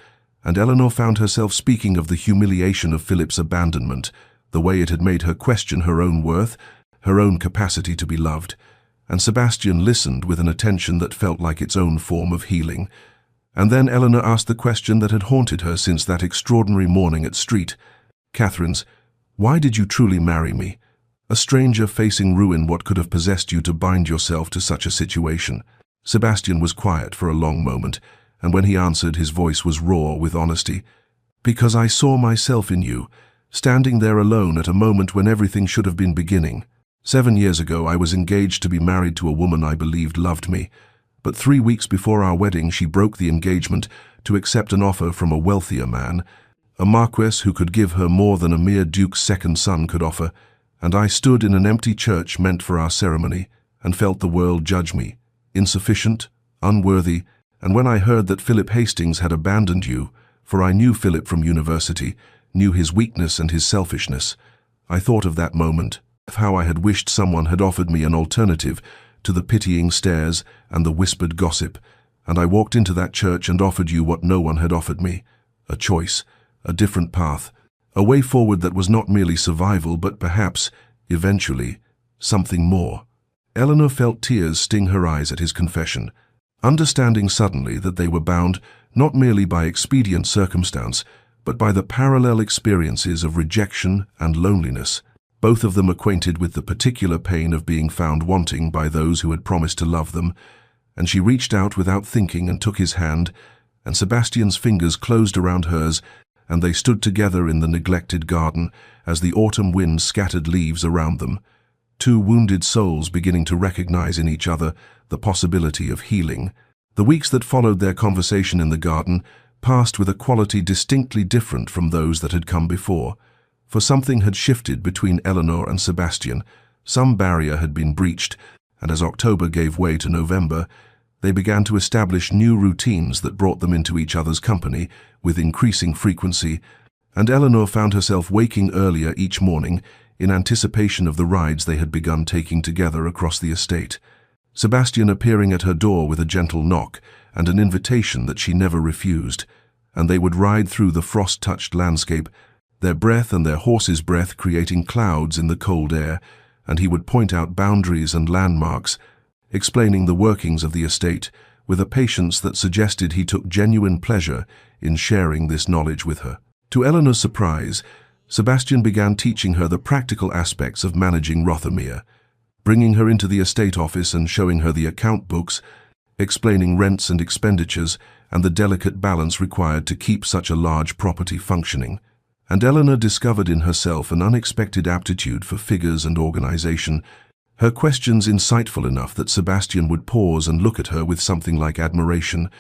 and Eleanor found herself speaking of the humiliation of Philip's abandonment, the way it had made her question her own worth, her own capacity to be loved, and Sebastian listened with an attention that felt like its own form of healing. And then Eleanor asked the question that had haunted her since that extraordinary morning at Street. "Catherine's, why did you truly marry me? A stranger facing ruin, what could have possessed you to bind yourself to such a situation?" Sebastian was quiet for a long moment, and when he answered, his voice was raw with honesty. "Because I saw myself in you, standing there alone at a moment when everything should have been beginning. 7 years ago I was engaged to be married to a woman I believed loved me, but 3 weeks before our wedding she broke the engagement to accept an offer from a wealthier man, a marquess who could give her more than a mere duke's second son could offer, and I stood in an empty church meant for our ceremony, and felt the world judge me, insufficient, unworthy, and when I heard that Philip Hastings had abandoned you, for I knew Philip from university, knew his weakness and his selfishness, I thought of that moment, of how I had wished someone had offered me an alternative to the pitying stares and the whispered gossip, and I walked into that church and offered you what no one had offered me, a choice, a different path, a way forward that was not merely survival but perhaps, eventually, something more." Eleanor felt tears sting her eyes at his confession, understanding suddenly that they were bound not merely by expedient circumstance, but by the parallel experiences of rejection and loneliness, both of them acquainted with the particular pain of being found wanting by those who had promised to love them, and she reached out without thinking and took his hand, and Sebastian's fingers closed around hers, and they stood together in the neglected garden as the autumn wind scattered leaves around them, two wounded souls beginning to recognize in each other the possibility of healing. The weeks that followed their conversation in the garden passed with a quality distinctly different from those that had come before, for something had shifted between Eleanor and Sebastian, some barrier had been breached, and as October gave way to November, they began to establish new routines that brought them into each other's company with increasing frequency, and Eleanor found herself waking earlier each morning in anticipation of the rides they had begun taking together across the estate, Sebastian appearing at her door with a gentle knock and an invitation that she never refused, and they would ride through the frost-touched landscape, their breath and their horse's breath creating clouds in the cold air, and he would point out boundaries and landmarks, explaining the workings of the estate, with a patience that suggested he took genuine pleasure in sharing this knowledge with her. To Eleanor's surprise, Sebastian began teaching her the practical aspects of managing Rothermere, bringing her into the estate office and showing her the account books, explaining rents and expenditures and the delicate balance required to keep such a large property functioning. And Eleanor discovered in herself an unexpected aptitude for figures and organization, her questions insightful enough that Sebastian would pause and look at her with something like admiration,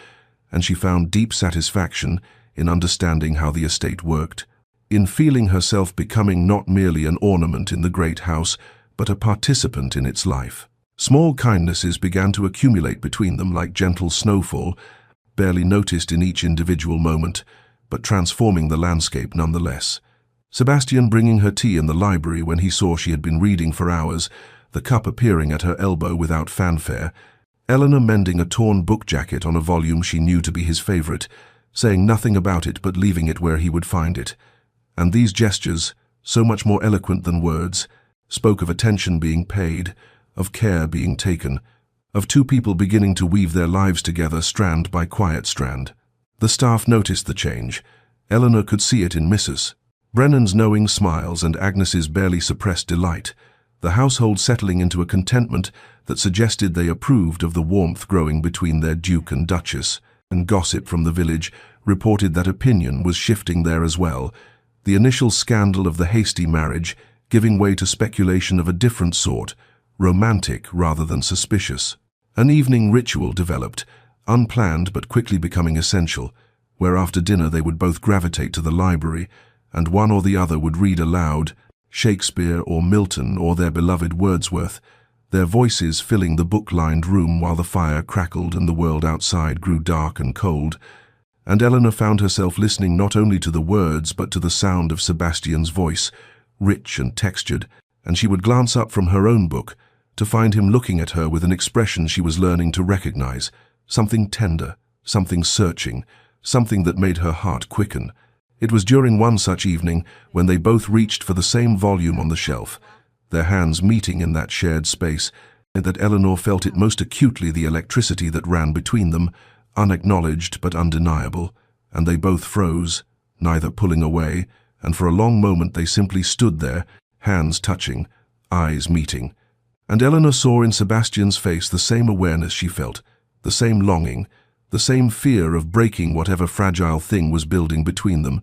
and she found deep satisfaction in understanding how the estate worked, in feeling herself becoming not merely an ornament in the great house, but a participant in its life. Small kindnesses began to accumulate between them like gentle snowfall, barely noticed in each individual moment, but transforming the landscape nonetheless. Sebastian bringing her tea in the library when he saw she had been reading for hours, the cup appearing at her elbow without fanfare, Eleanor mending a torn book jacket on a volume she knew to be his favorite, saying nothing about it but leaving it where he would find it. And these gestures, so much more eloquent than words, spoke of attention being paid, of care being taken, of two people beginning to weave their lives together strand by quiet strand. The staff noticed the change. Eleanor could see it in Mrs. Brennan's knowing smiles and Agnes's barely suppressed delight, the household settling into a contentment that suggested they approved of the warmth growing between their Duke and Duchess, and gossip from the village reported that opinion was shifting there as well, the initial scandal of the hasty marriage giving way to speculation of a different sort, romantic rather than suspicious. An evening ritual developed, unplanned but quickly becoming essential, where after dinner they would both gravitate to the library, and one or the other would read aloud Shakespeare or Milton or their beloved Wordsworth, their voices filling the book-lined room while the fire crackled and the world outside grew dark and cold. And Eleanor found herself listening not only to the words but to the sound of Sebastian's voice, rich and textured, and she would glance up from her own book to find him looking at her with an expression she was learning to recognize, something tender, something searching, something that made her heart quicken. It was during one such evening when they both reached for the same volume on the shelf, their hands meeting in that shared space, that Eleanor felt it most acutely, the electricity that ran between them, unacknowledged but undeniable, and they both froze, neither pulling away, and for a long moment they simply stood there, hands touching, eyes meeting. And Eleanor saw in Sebastian's face the same awareness she felt, the same longing, the same fear of breaking whatever fragile thing was building between them,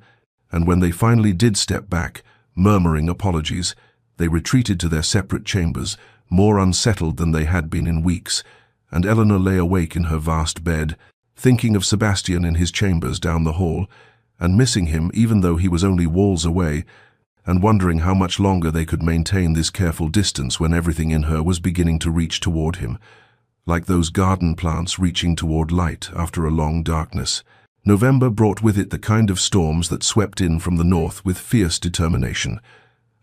and when they finally did step back, murmuring apologies, they retreated to their separate chambers, more unsettled than they had been in weeks, and Eleanor lay awake in her vast bed, thinking of Sebastian in his chambers down the hall, and missing him even though he was only walls away, and wondering how much longer they could maintain this careful distance when everything in her was beginning to reach toward him, like those garden plants reaching toward light after a long darkness. November brought with it the kind of storms that swept in from the north with fierce determination,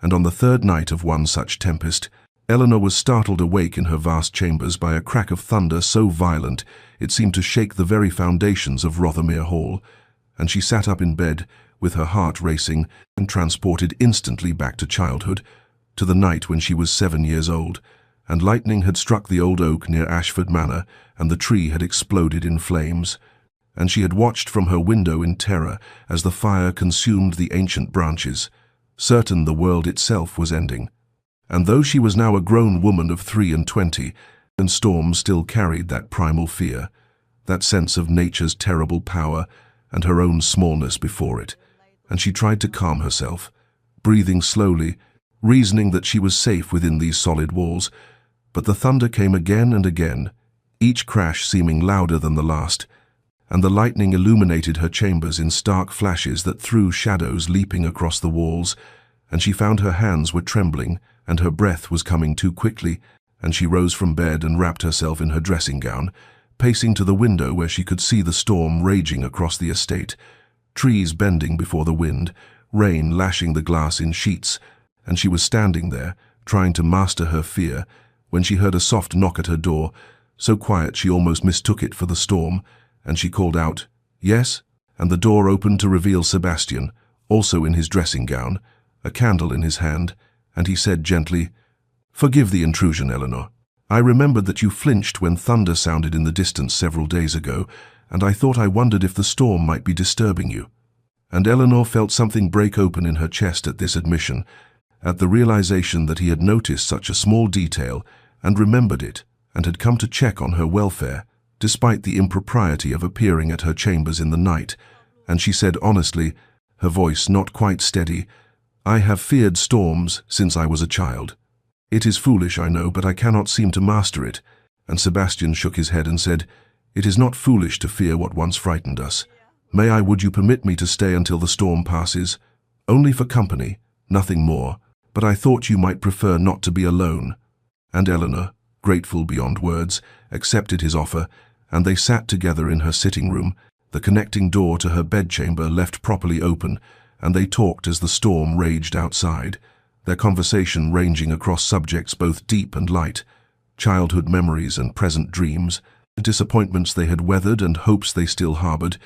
and on the third night of one such tempest, Eleanor was startled awake in her vast chambers by a crack of thunder so violent it seemed to shake the very foundations of Rothermere Hall, and she sat up in bed, with her heart racing, and transported instantly back to childhood, to the night when she was 7 years old, and lightning had struck the old oak near Ashford Manor, and the tree had exploded in flames, and she had watched from her window in terror as the fire consumed the ancient branches, certain the world itself was ending. And though she was now a grown woman of 23, and storm still carried that primal fear, that sense of nature's terrible power and her own smallness before it, and she tried to calm herself, breathing slowly, reasoning that she was safe within these solid walls. But the thunder came again and again, each crash seeming louder than the last, and the lightning illuminated her chambers in stark flashes that threw shadows leaping across the walls, and she found her hands were trembling, and her breath was coming too quickly, and she rose from bed and wrapped herself in her dressing gown, pacing to the window where she could see the storm raging across the estate, trees bending before the wind, rain lashing the glass in sheets, and she was standing there, trying to master her fear, when she heard a soft knock at her door, so quiet she almost mistook it for the storm, and she called out, "Yes?" and the door opened to reveal Sebastian, also in his dressing gown, a candle in his hand, and he said gently, "Forgive the intrusion, Eleanor. I remembered that you flinched when thunder sounded in the distance several days ago, and I thought I wondered if the storm might be disturbing you." And Eleanor felt something break open in her chest at this admission, at the realization that he had noticed such a small detail and remembered it, and had come to check on her welfare, despite the impropriety of appearing at her chambers in the night. And she said honestly, her voice not quite steady, "I have feared storms since I was a child. It is foolish, I know, but I cannot seem to master it." And Sebastian shook his head and said, "It is not foolish to fear what once frightened us. Would you permit me to stay until the storm passes? Only for company, nothing more, but I thought you might prefer not to be alone." And Eleanor, grateful beyond words, accepted his offer, and they sat together in her sitting room, the connecting door to her bedchamber left properly open, and they talked as the storm raged outside, their conversation ranging across subjects both deep and light, childhood memories and present dreams, disappointments they had weathered and hopes they still harbored.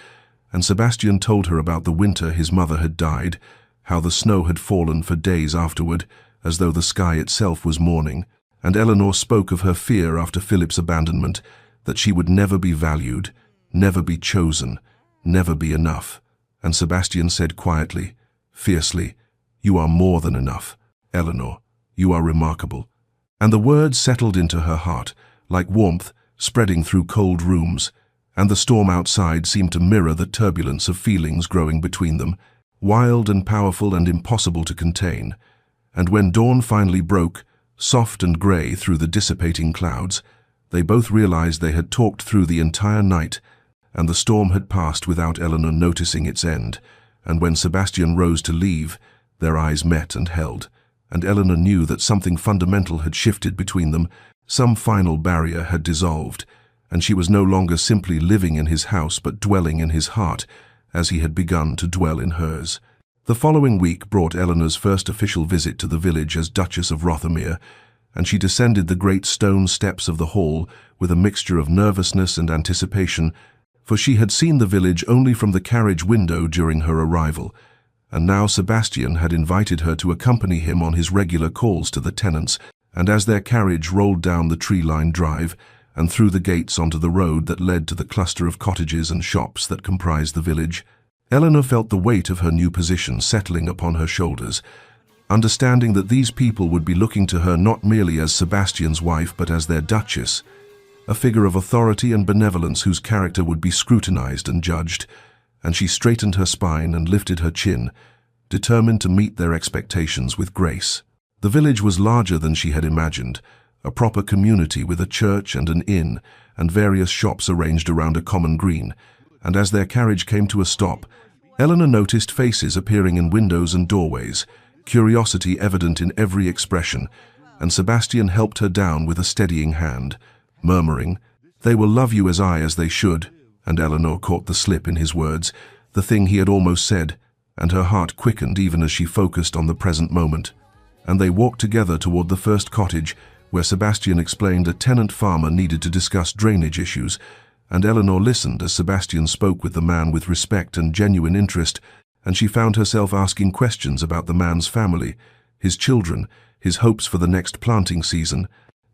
And Sebastian told her about the winter his mother had died, how the snow had fallen for days afterward, as though the sky itself was mourning, and Eleanor spoke of her fear after Philip's abandonment, that she would never be valued, never be chosen, never be enough. And Sebastian said quietly, fiercely, "You are more than enough, Eleanor. You are remarkable." And the words settled into her heart, like warmth spreading through cold rooms, and the storm outside seemed to mirror the turbulence of feelings growing between them, wild and powerful and impossible to contain. And when dawn finally broke, soft and grey through the dissipating clouds, they both realized they had talked through the entire night, and the storm had passed without Eleanor noticing its end. And when Sebastian rose to leave, their eyes met and held, and Eleanor knew that something fundamental had shifted between them, some final barrier had dissolved, and she was no longer simply living in his house but dwelling in his heart, as he had begun to dwell in hers. The following week brought Eleanor's first official visit to the village as Duchess of Rothermere, and she descended the great stone steps of the hall with a mixture of nervousness and anticipation, for she had seen the village only from the carriage window during her arrival, and now Sebastian had invited her to accompany him on his regular calls to the tenants, and as their carriage rolled down the tree-lined drive and through the gates onto the road that led to the cluster of cottages and shops that comprised the village, Eleanor felt the weight of her new position settling upon her shoulders, understanding that these people would be looking to her not merely as Sebastian's wife but as their duchess, a figure of authority and benevolence whose character would be scrutinized and judged, and she straightened her spine and lifted her chin, determined to meet their expectations with grace. The village was larger than she had imagined, a proper community with a church and an inn, and various shops arranged around a common green, and as their carriage came to a stop, Eleanor noticed faces appearing in windows and doorways, curiosity evident in every expression, and Sebastian helped her down with a steadying hand, murmuring, "They will love you as they should," and Eleanor caught the slip in his words, the thing he had almost said, and her heart quickened even as she focused on the present moment. And they walked together toward the first cottage, where Sebastian explained a tenant farmer needed to discuss drainage issues, and Eleanor listened as Sebastian spoke with the man with respect and genuine interest, and she found herself asking questions about the man's family, his children, his hopes for the next planting season,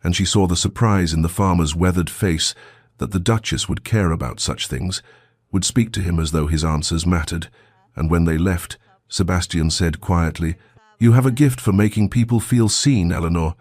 and she saw the surprise in the farmer's weathered face that the Duchess would care about such things, would speak to him as though his answers mattered. And when they left, Sebastian said quietly, "You have a gift for making people feel seen, Eleanor,"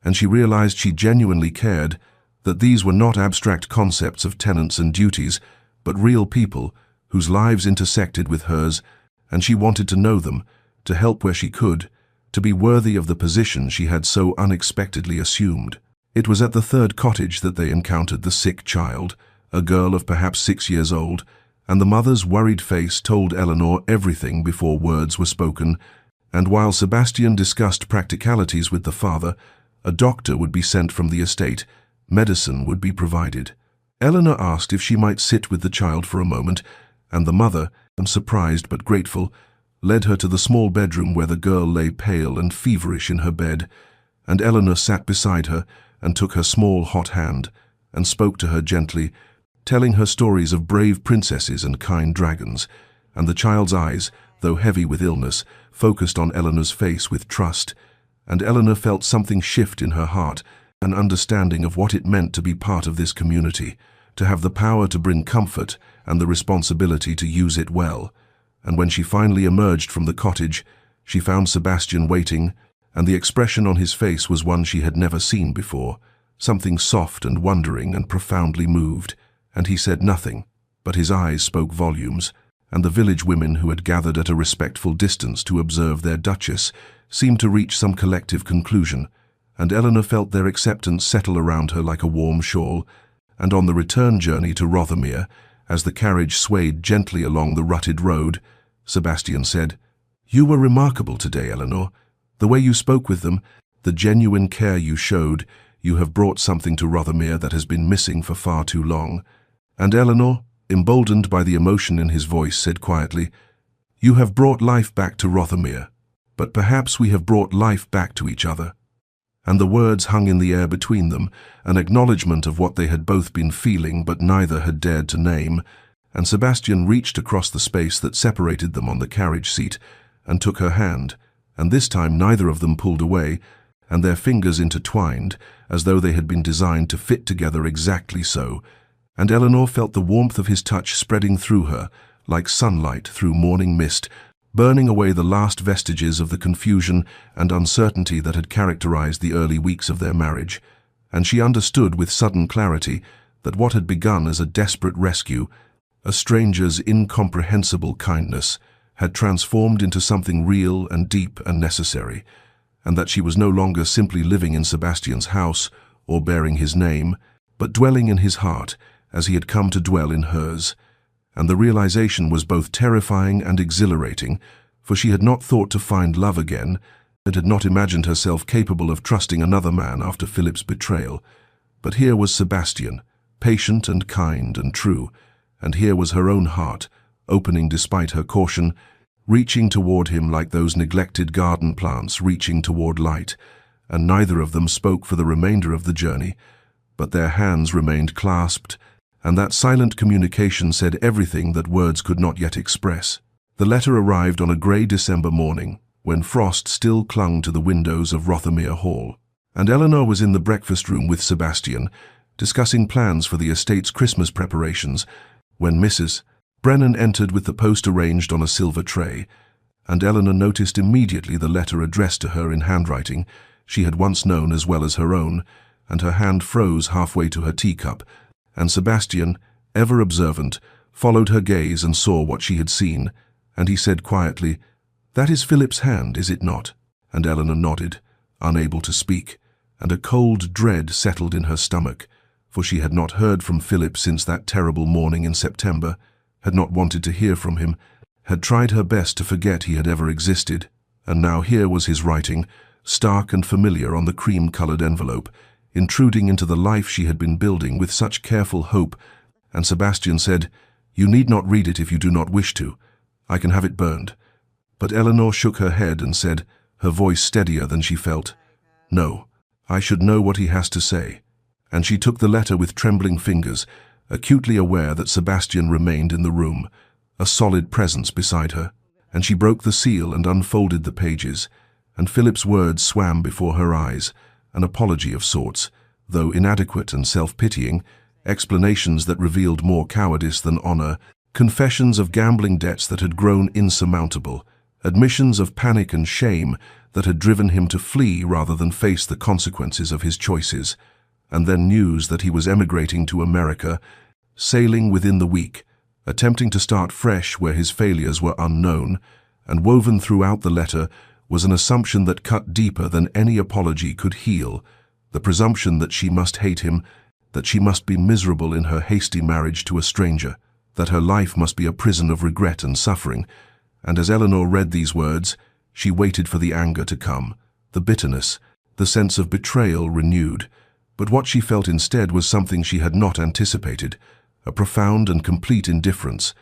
and she realized she genuinely cared, that these were not abstract concepts of tenants and duties, but real people whose lives intersected with hers, and she wanted to know them, to help where she could, to be worthy of the position she had so unexpectedly assumed. It was at the third cottage that they encountered the sick child, a girl of perhaps 6 years old, and the mother's worried face told Eleanor everything before words were spoken, and while Sebastian discussed practicalities with the father, a doctor would be sent from the estate, medicine would be provided. Eleanor asked if she might sit with the child for a moment, and the mother, surprised but grateful, led her to the small bedroom where the girl lay pale and feverish in her bed, and Eleanor sat beside her and took her small hot hand and spoke to her gently, telling her stories of brave princesses and kind dragons, and the child's eyes, though heavy with illness, focused on Eleanor's face with trust, and Eleanor felt something shift in her heart an understanding of what it meant to be part of this community, to have the power to bring comfort and the responsibility to use it well. And when she finally emerged from the cottage, she found Sebastian waiting, and the expression on his face was one she had never seen before, something soft and wondering and profoundly moved, and he said nothing, but his eyes spoke volumes, and the village women who had gathered at a respectful distance to observe their duchess seemed to reach some collective conclusion, and Eleanor felt their acceptance settle around her like a warm shawl. And on the return journey to Rothermere, as the carriage swayed gently along the rutted road, Sebastian said, "You were remarkable today, Eleanor. The way you spoke with them, the genuine care you showed, you have brought something to Rothermere that has been missing for far too long." And Eleanor, emboldened by the emotion in his voice, said quietly, "You have brought life back to Rothermere, but perhaps we have brought life back to each other." And the words hung in the air between them, an acknowledgement of what they had both been feeling but neither had dared to name, and Sebastian reached across the space that separated them on the carriage seat and took her hand, and this time neither of them pulled away, and their fingers intertwined as though they had been designed to fit together exactly so, and Eleanor felt the warmth of his touch spreading through her, like sunlight through morning mist, burning away the last vestiges of the confusion and uncertainty that had characterized the early weeks of their marriage, and she understood with sudden clarity that what had begun as a desperate rescue, a stranger's incomprehensible kindness, had transformed into something real and deep and necessary, and that she was no longer simply living in Sebastian's house or bearing his name, but dwelling in his heart as he had come to dwell in hers. And the realization was both terrifying and exhilarating, for she had not thought to find love again, and had not imagined herself capable of trusting another man after Philip's betrayal. But here was Sebastian, patient and kind and true, and here was her own heart, opening despite her caution, reaching toward him like those neglected garden plants reaching toward light, and neither of them spoke for the remainder of the journey, but their hands remained clasped, and that silent communication said everything that words could not yet express. The letter arrived on a grey December morning, when frost still clung to the windows of Rothermere Hall, and Eleanor was in the breakfast room with Sebastian, discussing plans for the estate's Christmas preparations, when Mrs. Brennan entered with the post arranged on a silver tray, and Eleanor noticed immediately the letter addressed to her in handwriting she had once known as well as her own, and her hand froze halfway to her teacup, and Sebastian, ever observant, followed her gaze and saw what she had seen, and he said quietly, "That is Philip's hand, is it not?" And Eleanor nodded, unable to speak, and a cold dread settled in her stomach, for she had not heard from Philip since that terrible morning in September, had not wanted to hear from him, had tried her best to forget he had ever existed, and now here was his writing, stark and familiar on the cream-colored envelope, intruding into the life she had been building with such careful hope, and Sebastian said, "You need not read it if you do not wish to. I can have it burned." But Eleanor shook her head and said, her voice steadier than she felt, "No, I should know what he has to say." And she took the letter with trembling fingers, acutely aware that Sebastian remained in the room, a solid presence beside her, and she broke the seal and unfolded the pages, and Philip's words swam before her eyes, an apology of sorts, though inadequate and self-pitying, explanations that revealed more cowardice than honor, confessions of gambling debts that had grown insurmountable, admissions of panic and shame that had driven him to flee rather than face the consequences of his choices, and then news that he was emigrating to America, sailing within the week, attempting to start fresh where his failures were unknown, and woven throughout the letter was an assumption that cut deeper than any apology could heal, the presumption that she must hate him, that she must be miserable in her hasty marriage to a stranger, that her life must be a prison of regret and suffering. And as Eleanor read these words, she waited for the anger to come, the bitterness, the sense of betrayal renewed. But what she felt instead was something she had not anticipated, a profound and complete indifference,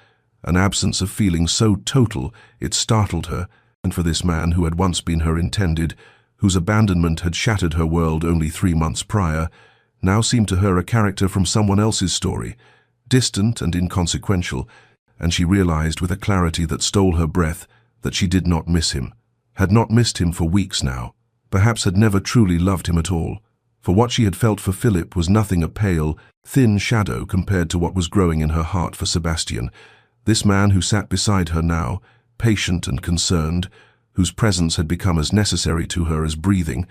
an absence of feeling so total it startled her, and for this man who had once been her intended, whose abandonment had shattered her world only 3 months prior, now seemed to her a character from someone else's story, distant and inconsequential, and she realized with a clarity that stole her breath that she did not miss him, had not missed him for weeks now, perhaps had never truly loved him at all. For what she had felt for Philip was nothing, a pale, thin shadow compared to what was growing in her heart for Sebastian, this man who sat beside her now, patient and concerned, whose presence had become as necessary to her as breathing.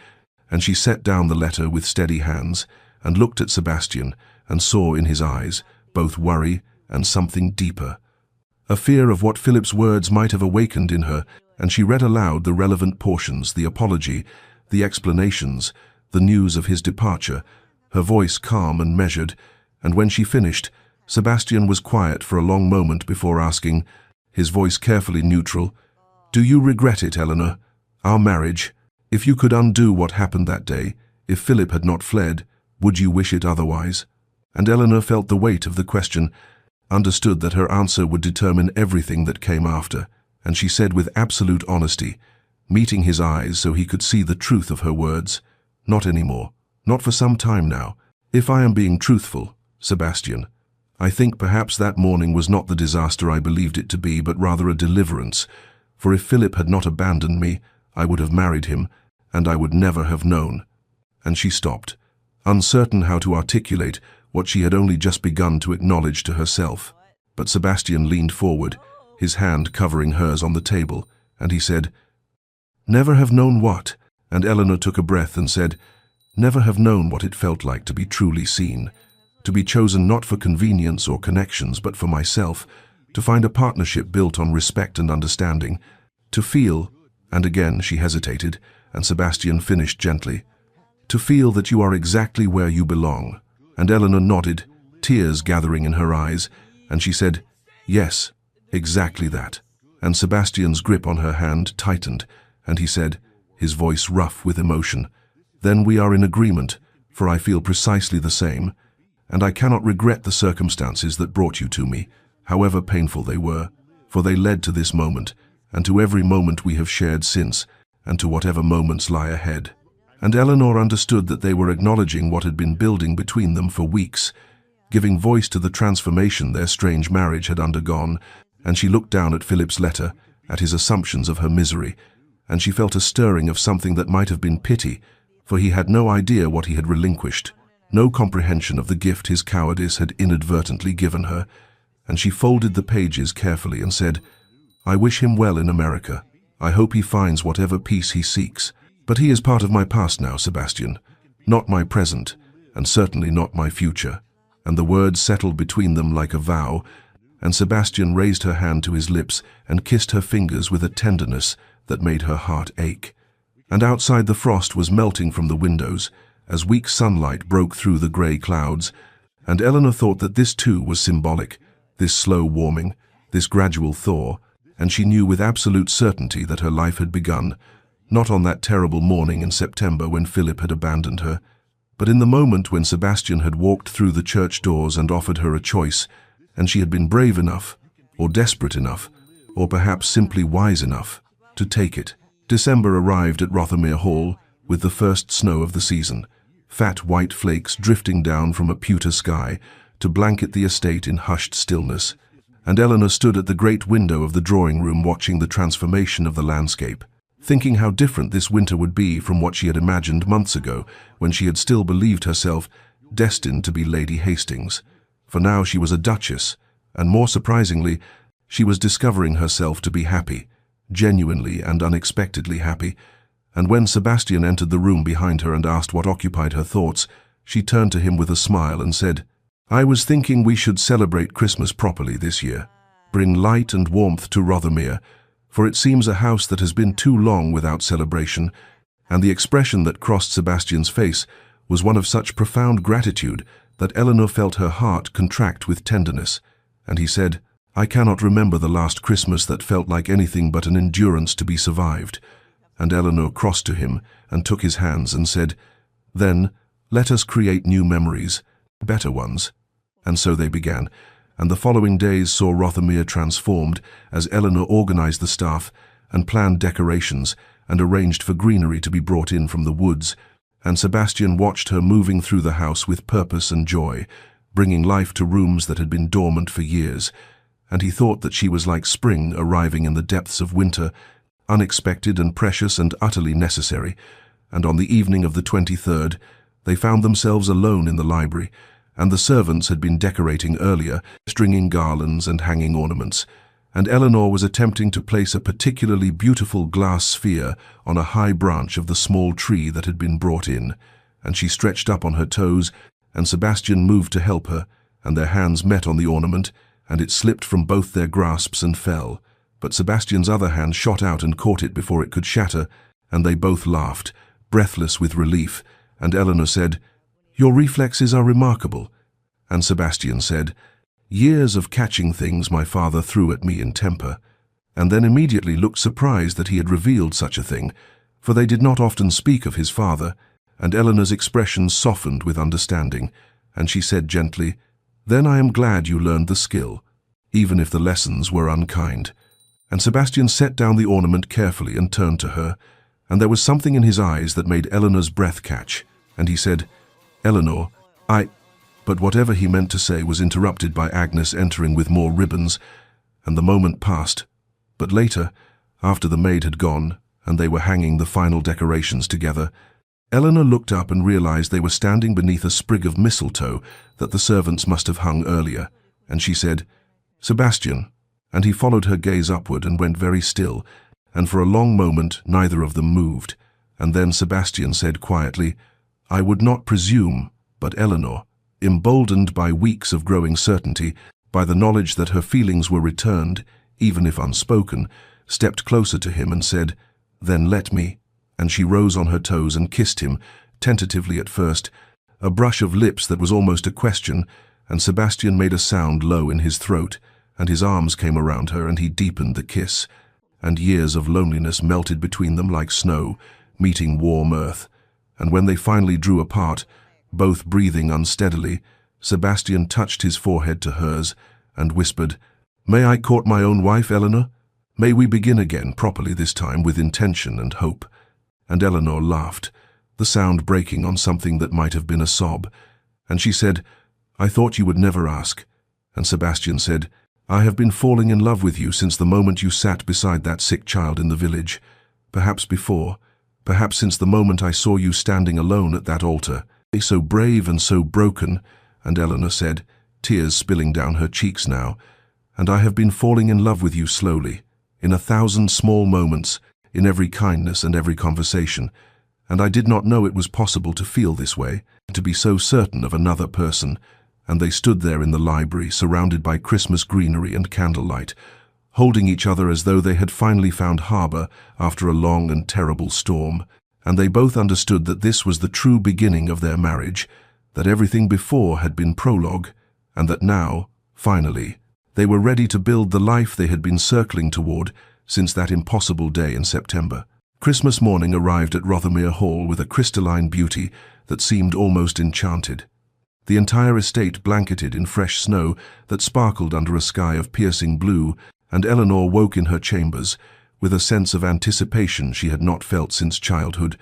And she set down the letter with steady hands and looked at Sebastian and saw in his eyes both worry and something deeper, a fear of what Philip's words might have awakened in her. And she read aloud the relevant portions, the apology, the explanations, the news of his departure, her voice calm and measured. And when she finished, Sebastian was quiet for a long moment before asking, his voice carefully neutral, "Do you regret it, Eleanor? Our marriage? If you could undo what happened that day, if Philip had not fled, would you wish it otherwise?" And Eleanor felt the weight of the question, understood that her answer would determine everything that came after, and she said with absolute honesty, meeting his eyes so he could see the truth of her words, "Not anymore, not for some time now. If I am being truthful, Sebastian, I think perhaps that morning was not the disaster I believed it to be, but rather a deliverance. For if Philip had not abandoned me, I would have married him, and I would never have known." And she stopped, uncertain how to articulate what she had only just begun to acknowledge to herself. But Sebastian leaned forward, his hand covering hers on the table, and he said, "Never have known what?" And Eleanor took a breath and said, "Never have known what it felt like to be truly seen, to be chosen not for convenience or connections but for myself, to find a partnership built on respect and understanding, to feel," and again she hesitated, and Sebastian finished gently, "to feel that you are exactly where you belong." And Eleanor nodded, tears gathering in her eyes, and she said, "Yes, exactly that." And Sebastian's grip on her hand tightened, and he said, his voice rough with emotion, "Then we are in agreement, for I feel precisely the same, and I cannot regret the circumstances that brought you to me, however painful they were, for they led to this moment, and to every moment we have shared since, and to whatever moments lie ahead." And Eleanor understood that they were acknowledging what had been building between them for weeks, giving voice to the transformation their strange marriage had undergone. And she looked down at Philip's letter, at his assumptions of her misery, and she felt a stirring of something that might have been pity, for he had no idea what he had relinquished, no comprehension of the gift his cowardice had inadvertently given her. And she folded the pages carefully and said, "I wish him well in America. I hope he finds whatever peace he seeks. But he is part of my past now, Sebastian, not my present, and certainly not my future." And the words settled between them like a vow, and Sebastian raised her hand to his lips and kissed her fingers with a tenderness that made her heart ache. And outside the frost was melting from the windows, as weak sunlight broke through the grey clouds, and Eleanor thought that this too was symbolic, this slow warming, this gradual thaw, and she knew with absolute certainty that her life had begun, not on that terrible morning in September when Philip had abandoned her, but in the moment when Sebastian had walked through the church doors and offered her a choice, and she had been brave enough, or desperate enough, or perhaps simply wise enough, to take it. December arrived at Rothermere Hall with the first snow of the season, fat white flakes drifting down from a pewter sky to blanket the estate in hushed stillness, and Eleanor stood at the great window of the drawing room watching the transformation of the landscape, thinking how different this winter would be from what she had imagined months ago, when she had still believed herself destined to be Lady Hastings. For now she was a duchess, and more surprisingly, she was discovering herself to be happy, genuinely and unexpectedly happy. And when Sebastian entered the room behind her and asked what occupied her thoughts, she turned to him with a smile and said, "I was thinking we should celebrate Christmas properly this year, bring light and warmth to Rothermere, for it seems a house that has been too long without celebration." And the expression that crossed Sebastian's face was one of such profound gratitude that Eleanor felt her heart contract with tenderness, and he said, "I cannot remember the last Christmas that felt like anything but an endurance to be survived." And Eleanor crossed to him and took his hands and said, "Then, let us create new memories, better ones." And so they began, and the following days saw Rothermere transformed as Eleanor organized the staff and planned decorations and arranged for greenery to be brought in from the woods, and Sebastian watched her moving through the house with purpose and joy, bringing life to rooms that had been dormant for years, and he thought that she was like spring arriving in the depths of winter, unexpected and precious and utterly necessary. And on the evening of the 23rd, They found themselves alone in the library, and the servants had been decorating earlier, stringing garlands and hanging ornaments, and Eleanor was attempting to place a particularly beautiful glass sphere on a high branch of the small tree that had been brought in, and she stretched up on her toes, and Sebastian moved to help her, and their hands met on the ornament, and it slipped from both their grasps and fell. But Sebastian's other hand shot out and caught it before it could shatter, and they both laughed, breathless with relief, and Eleanor said, "Your reflexes are remarkable." And Sebastian said, "Years of catching things my father threw at me in temper," and then immediately looked surprised that he had revealed such a thing, for they did not often speak of his father, and Eleanor's expression softened with understanding, and she said gently, "Then I am glad you learned the skill, even if the lessons were unkind." And Sebastian set down the ornament carefully and turned to her, and there was something in his eyes that made Eleanor's breath catch, and he said, "Eleanor, But whatever he meant to say was interrupted by Agnes entering with more ribbons, and the moment passed. But later, after the maid had gone, and they were hanging the final decorations together, Eleanor looked up and realized they were standing beneath a sprig of mistletoe that the servants must have hung earlier, and she said, "Sebastian," and he followed her gaze upward and went very still, and for a long moment neither of them moved, and then Sebastian said quietly, "I would not presume, but Eleanor," emboldened by weeks of growing certainty, by the knowledge that her feelings were returned, even if unspoken, stepped closer to him and said, "Then let me," and she rose on her toes and kissed him, tentatively at first, a brush of lips that was almost a question, and Sebastian made a sound low in his throat, and his arms came around her and he deepened the kiss, and years of loneliness melted between them like snow, meeting warm earth, and when they finally drew apart, both breathing unsteadily, Sebastian touched his forehead to hers and whispered, "May I court my own wife, Eleanor? May we begin again properly this time with intention and hope?" And Eleanor laughed, the sound breaking on something that might have been a sob, and she said, "I thought you would never ask." And Sebastian said, "I have been falling in love with you since the moment you sat beside that sick child in the village. Perhaps before, perhaps since the moment I saw you standing alone at that altar, so brave and so broken," and Eleanor said, tears spilling down her cheeks now, "and I have been falling in love with you slowly, in 1,000 small moments, in every kindness and every conversation, and I did not know it was possible to feel this way, to be so certain of another person." And they stood there in the library, surrounded by Christmas greenery and candlelight, holding each other as though they had finally found harbor after a long and terrible storm, and they both understood that this was the true beginning of their marriage, that everything before had been prologue, and that now, finally, they were ready to build the life they had been circling toward since that impossible day in September. Christmas morning arrived at Rothermere Hall with a crystalline beauty that seemed almost enchanted. The entire estate blanketed in fresh snow that sparkled under a sky of piercing blue, and Eleanor woke in her chambers with a sense of anticipation she had not felt since childhood,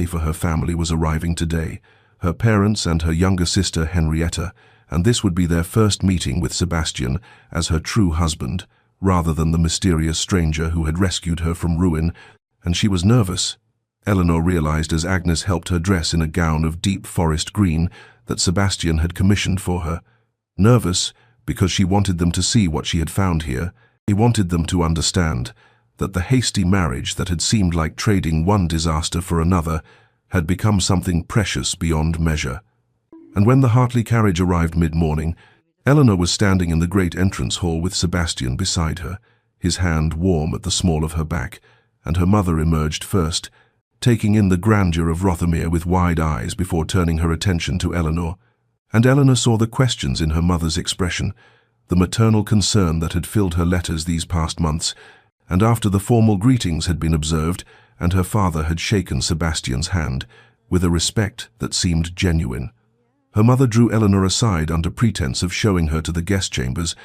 for her family was arriving today, her parents and her younger sister Henrietta, and this would be their first meeting with Sebastian as her true husband, rather than the mysterious stranger who had rescued her from ruin, and she was nervous. Eleanor realized as Agnes helped her dress in a gown of deep forest green that Sebastian had commissioned for her. Nervous because she wanted them to see what she had found here. He wanted them to understand that the hasty marriage that had seemed like trading one disaster for another had become something precious beyond measure. And when the Hartley carriage arrived mid-morning, Eleanor was standing in the great entrance hall with Sebastian beside her, his hand warm at the small of her back, and her mother emerged first, taking in the grandeur of Rothermere with wide eyes before turning her attention to Eleanor. And Eleanor saw the questions in her mother's expression, the maternal concern that had filled her letters these past months, and after the formal greetings had been observed and her father had shaken Sebastian's hand with a respect that seemed genuine, her mother drew Eleanor aside under pretense of showing her to the guest chambers,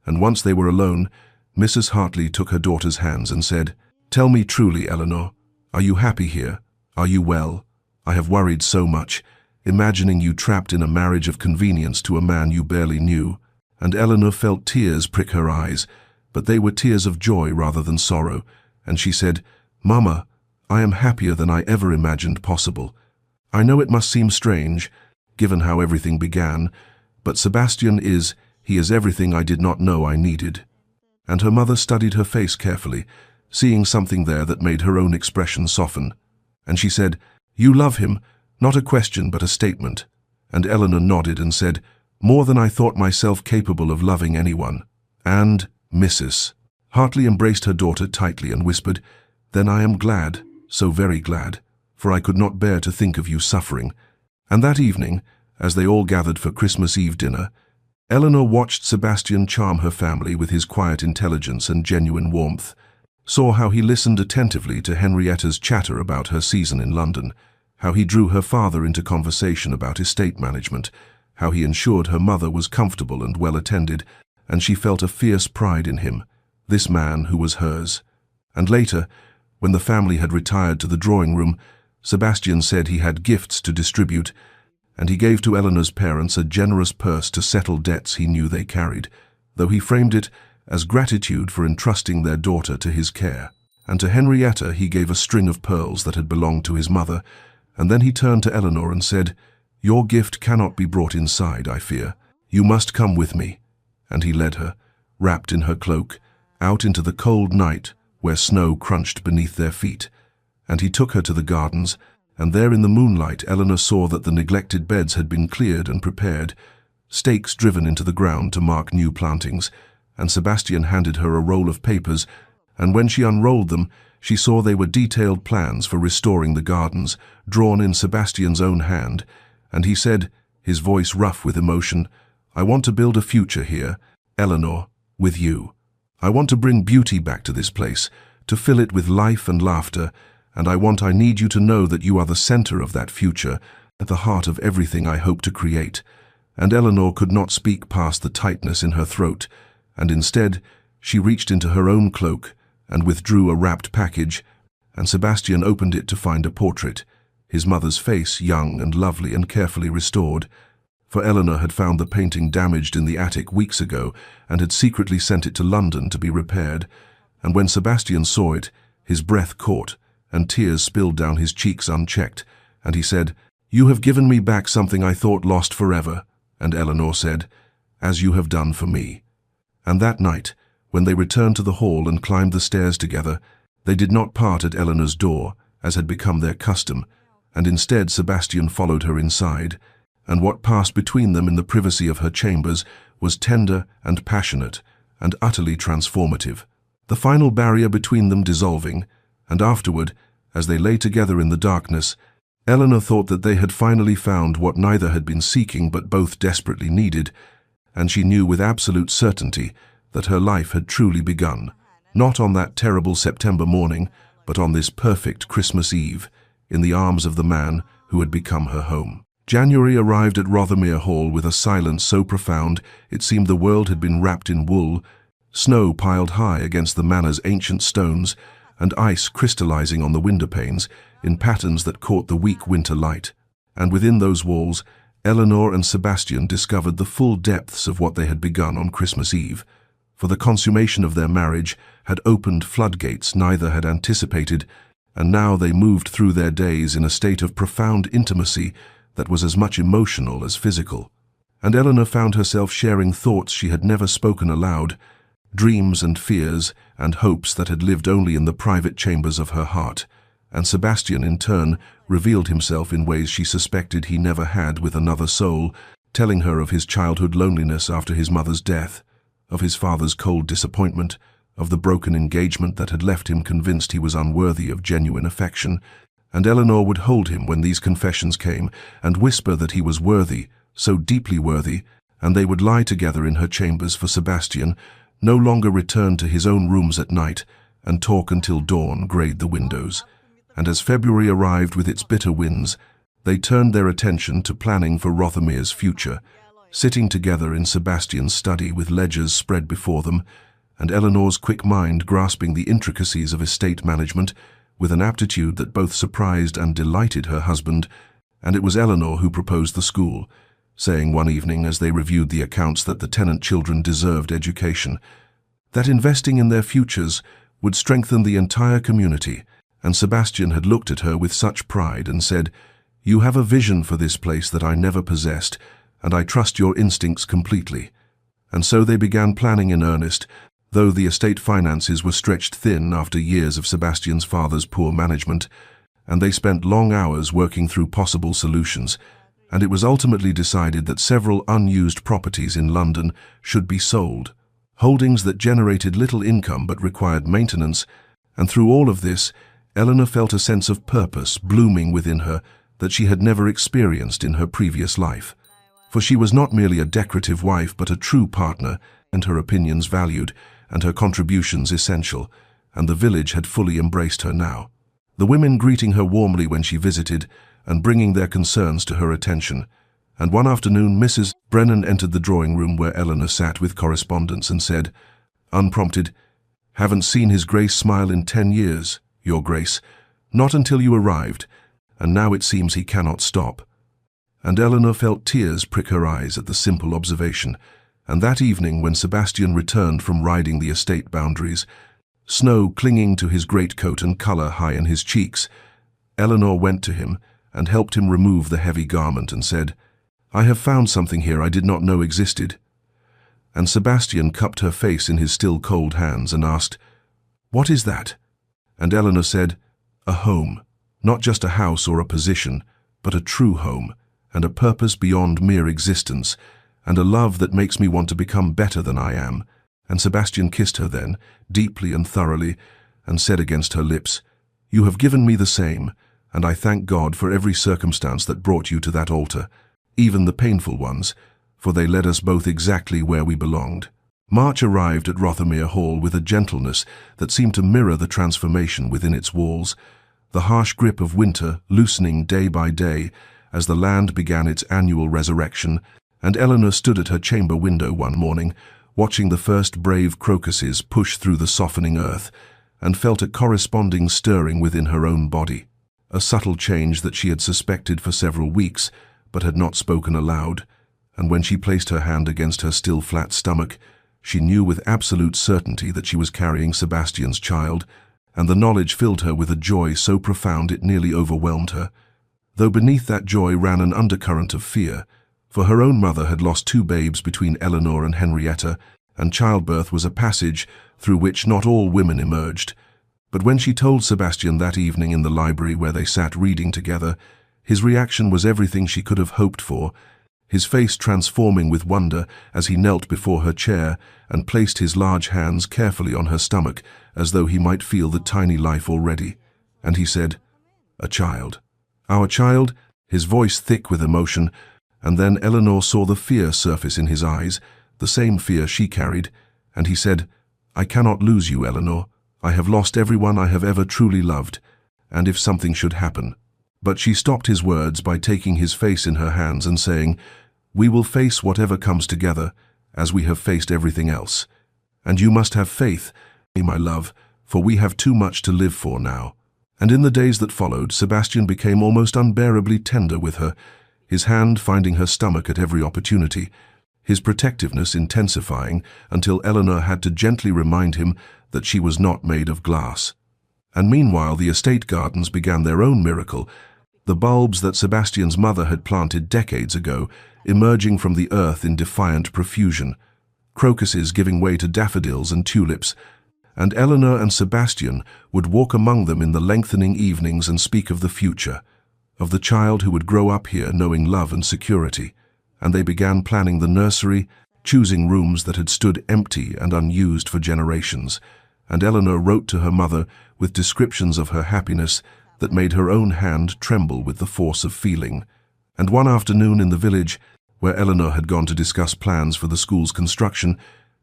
and once they were alone, Mrs. Hartley took her daughter's hands and said, "Tell me truly, Eleanor, are you happy here? Are you well? I have worried so much, imagining you trapped in a marriage of convenience to a man you barely knew." And Eleanor felt tears prick her eyes, but they were tears of joy rather than sorrow, and she said, "Mama, I am happier than I ever imagined possible. I know it must seem strange, given how everything began, but Sebastian he is everything I did not know I needed." And her mother studied her face carefully, seeing something there that made her own expression soften. And she said, "You love him, not a question but a statement." And Eleanor nodded and said, "More than I thought myself capable of loving anyone." And Mrs. Hartley embraced her daughter tightly and whispered, "Then I am glad, so very glad, for I could not bear to think of you suffering." And that evening, as they all gathered for Christmas Eve dinner, Eleanor watched Sebastian charm her family with his quiet intelligence and genuine warmth, saw how he listened attentively to Henrietta's chatter about her season in London, how he drew her father into conversation about estate management, how he ensured her mother was comfortable and well attended, and she felt a fierce pride in him, this man who was hers. And later, when the family had retired to the drawing room, Sebastian said he had gifts to distribute, and he gave to Eleanor's parents a generous purse to settle debts he knew they carried, though he framed it as gratitude for entrusting their daughter to his care. And to Henrietta he gave a string of pearls that had belonged to his mother, and then he turned to Eleanor and said, "Your gift cannot be brought inside, I fear. You must come with me." And he led her, wrapped in her cloak, out into the cold night where snow crunched beneath their feet. And he took her to the gardens, and there in the moonlight Eleanor saw that the neglected beds had been cleared and prepared, stakes driven into the ground to mark new plantings, and Sebastian handed her a roll of papers, and when she unrolled them, she saw they were detailed plans for restoring the gardens, drawn in Sebastian's own hand, and he said, his voice rough with emotion, "I want to build a future here, Eleanor, with you. I want to bring beauty back to this place, to fill it with life and laughter, and I need you to know that you are the center of that future, at the heart of everything I hope to create." And Eleanor could not speak past the tightness in her throat, and instead she reached into her own cloak and withdrew a wrapped package, and Sebastian opened it to find a portrait, his mother's face young and lovely and carefully restored, for Eleanor had found the painting damaged in the attic weeks ago and had secretly sent it to London to be repaired. And when Sebastian saw it, his breath caught, and tears spilled down his cheeks unchecked, and he said, "You have given me back something I thought lost forever." And Eleanor said, "As you have done for me." And that night, when they returned to the hall and climbed the stairs together, they did not part at Eleanor's door, as had become their custom, and instead Sebastian followed her inside, and what passed between them in the privacy of her chambers was tender and passionate and utterly transformative, the final barrier between them dissolving, and afterward, as they lay together in the darkness, Eleanor thought that they had finally found what neither had been seeking but both desperately needed, and she knew with absolute certainty that her life had truly begun, not on that terrible September morning, but on this perfect Christmas Eve, in the arms of the man who had become her home. January arrived at Rothermere Hall with a silence so profound it seemed the world had been wrapped in wool, snow piled high against the manor's ancient stones, and ice crystallizing on the window panes in patterns that caught the weak winter light. And within those walls, Eleanor and Sebastian discovered the full depths of what they had begun on Christmas Eve, for the consummation of their marriage had opened floodgates neither had anticipated, and now they moved through their days in a state of profound intimacy that was as much emotional as physical. And Eleanor found herself sharing thoughts she had never spoken aloud, dreams and fears and hopes that had lived only in the private chambers of her heart, and Sebastian in turn revealed himself in ways she suspected he never had with another soul, telling her of his childhood loneliness after his mother's death, of his father's cold disappointment, of the broken engagement that had left him convinced he was unworthy of genuine affection, and Eleanor would hold him when these confessions came and whisper that he was worthy, so deeply worthy, and they would lie together in her chambers, for Sebastian no longer returned to his own rooms at night and talk until dawn grayed the windows. And as February arrived with its bitter winds, they turned their attention to planning for Rothermere's future, sitting together in Sebastian's study with ledgers spread before them, and Eleanor's quick mind grasping the intricacies of estate management with an aptitude that both surprised and delighted her husband. And it was Eleanor who proposed the school, saying one evening as they reviewed the accounts that the tenant children deserved education, that investing in their futures would strengthen the entire community, and Sebastian had looked at her with such pride and said, You have a vision for this place that I never possessed, and I trust your instincts completely." And so they began planning in earnest, though the estate finances were stretched thin after years of Sebastian's father's poor management, and they spent long hours working through possible solutions, and it was ultimately decided that several unused properties in London should be sold, holdings that generated little income but required maintenance, and through all of this, Eleanor felt a sense of purpose blooming within her that she had never experienced in her previous life. For she was not merely a decorative wife but a true partner, and her opinions valued, and her contributions essential, and the village had fully embraced her now. The women greeting her warmly when she visited, and bringing their concerns to her attention. And one afternoon Mrs. Brennan entered the drawing room where Eleanor sat with correspondence and said, unprompted, "Haven't seen His Grace smile in 10 years, Your Grace, not until you arrived, and now it seems he cannot stop." And Eleanor felt tears prick her eyes at the simple observation, and that evening when Sebastian returned from riding the estate boundaries, snow clinging to his greatcoat and colour high in his cheeks, Eleanor went to him and helped him remove the heavy garment and said, "I have found something here I did not know existed." And Sebastian cupped her face in his still cold hands and asked, "What is that?" And Eleanor said, "A home, not just a house or a position, but a true home, and a purpose beyond mere existence, and a love that makes me want to become better than I am." And Sebastian kissed her then, deeply and thoroughly, and said against her lips, "You have given me the same, and I thank God for every circumstance that brought you to that altar, even the painful ones, for they led us both exactly where we belonged." March arrived at Rothermere Hall with a gentleness that seemed to mirror the transformation within its walls, the harsh grip of winter loosening day by day as the land began its annual resurrection, and Eleanor stood at her chamber window one morning, watching the first brave crocuses push through the softening earth, and felt a corresponding stirring within her own body, a subtle change that she had suspected for several weeks, but had not spoken aloud, and when she placed her hand against her still flat stomach, she knew with absolute certainty that she was carrying Sebastian's child, and the knowledge filled her with a joy so profound it nearly overwhelmed her, though beneath that joy ran an undercurrent of fear, for her own mother had lost 2 babes between Eleanor and Henrietta, and childbirth was a passage through which not all women emerged. But when she told Sebastian that evening in the library where they sat reading together, his reaction was everything she could have hoped for, his face transforming with wonder as he knelt before her chair and placed his large hands carefully on her stomach as though he might feel the tiny life already. And he said, "A child. Our child," his voice thick with emotion, and then Eleanor saw the fear surface in his eyes, the same fear she carried, and he said, "I cannot lose you, Eleanor. I have lost everyone I have ever truly loved, and if something should happen." But she stopped his words by taking his face in her hands and saying, "We will face whatever comes together, as we have faced everything else. And you must have faith, my love, for we have too much to live for now." And in the days that followed, Sebastian became almost unbearably tender with her, his hand finding her stomach at every opportunity, his protectiveness intensifying until Eleanor had to gently remind him that she was not made of glass. And meanwhile the estate gardens began their own miracle, the bulbs that Sebastian's mother had planted decades ago emerging from the earth in defiant profusion, crocuses giving way to daffodils and tulips, and Eleanor and Sebastian would walk among them in the lengthening evenings and speak of the future, of the child who would grow up here knowing love and security, and they began planning the nursery, choosing rooms that had stood empty and unused for generations, and Eleanor wrote to her mother with descriptions of her happiness that made her own hand tremble with the force of feeling. And one afternoon in the village, where Eleanor had gone to discuss plans for the school's construction,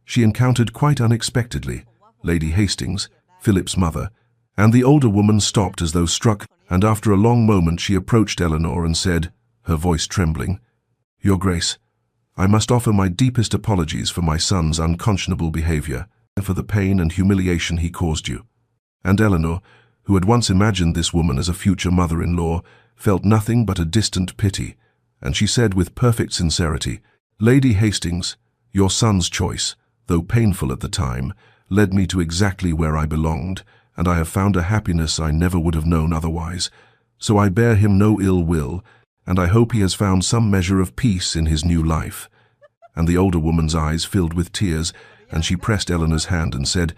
she encountered quite unexpectedly Lady Hastings, Philip's mother, and the older woman stopped as though struck, and after a long moment she approached Eleanor and said, her voice trembling, "Your Grace, I must offer my deepest apologies for my son's unconscionable behavior, and for the pain and humiliation he caused you." And Eleanor, who had once imagined this woman as a future mother-in-law, felt nothing but a distant pity, and she said with perfect sincerity, "Lady Hastings, your son's choice, though painful at the time, led me to exactly where I belonged, and I have found a happiness I never would have known otherwise. so I bear him no ill will, and I hope he has found some measure of peace in his new life." And the older woman's eyes filled with tears, and she pressed Eleanor's hand and said,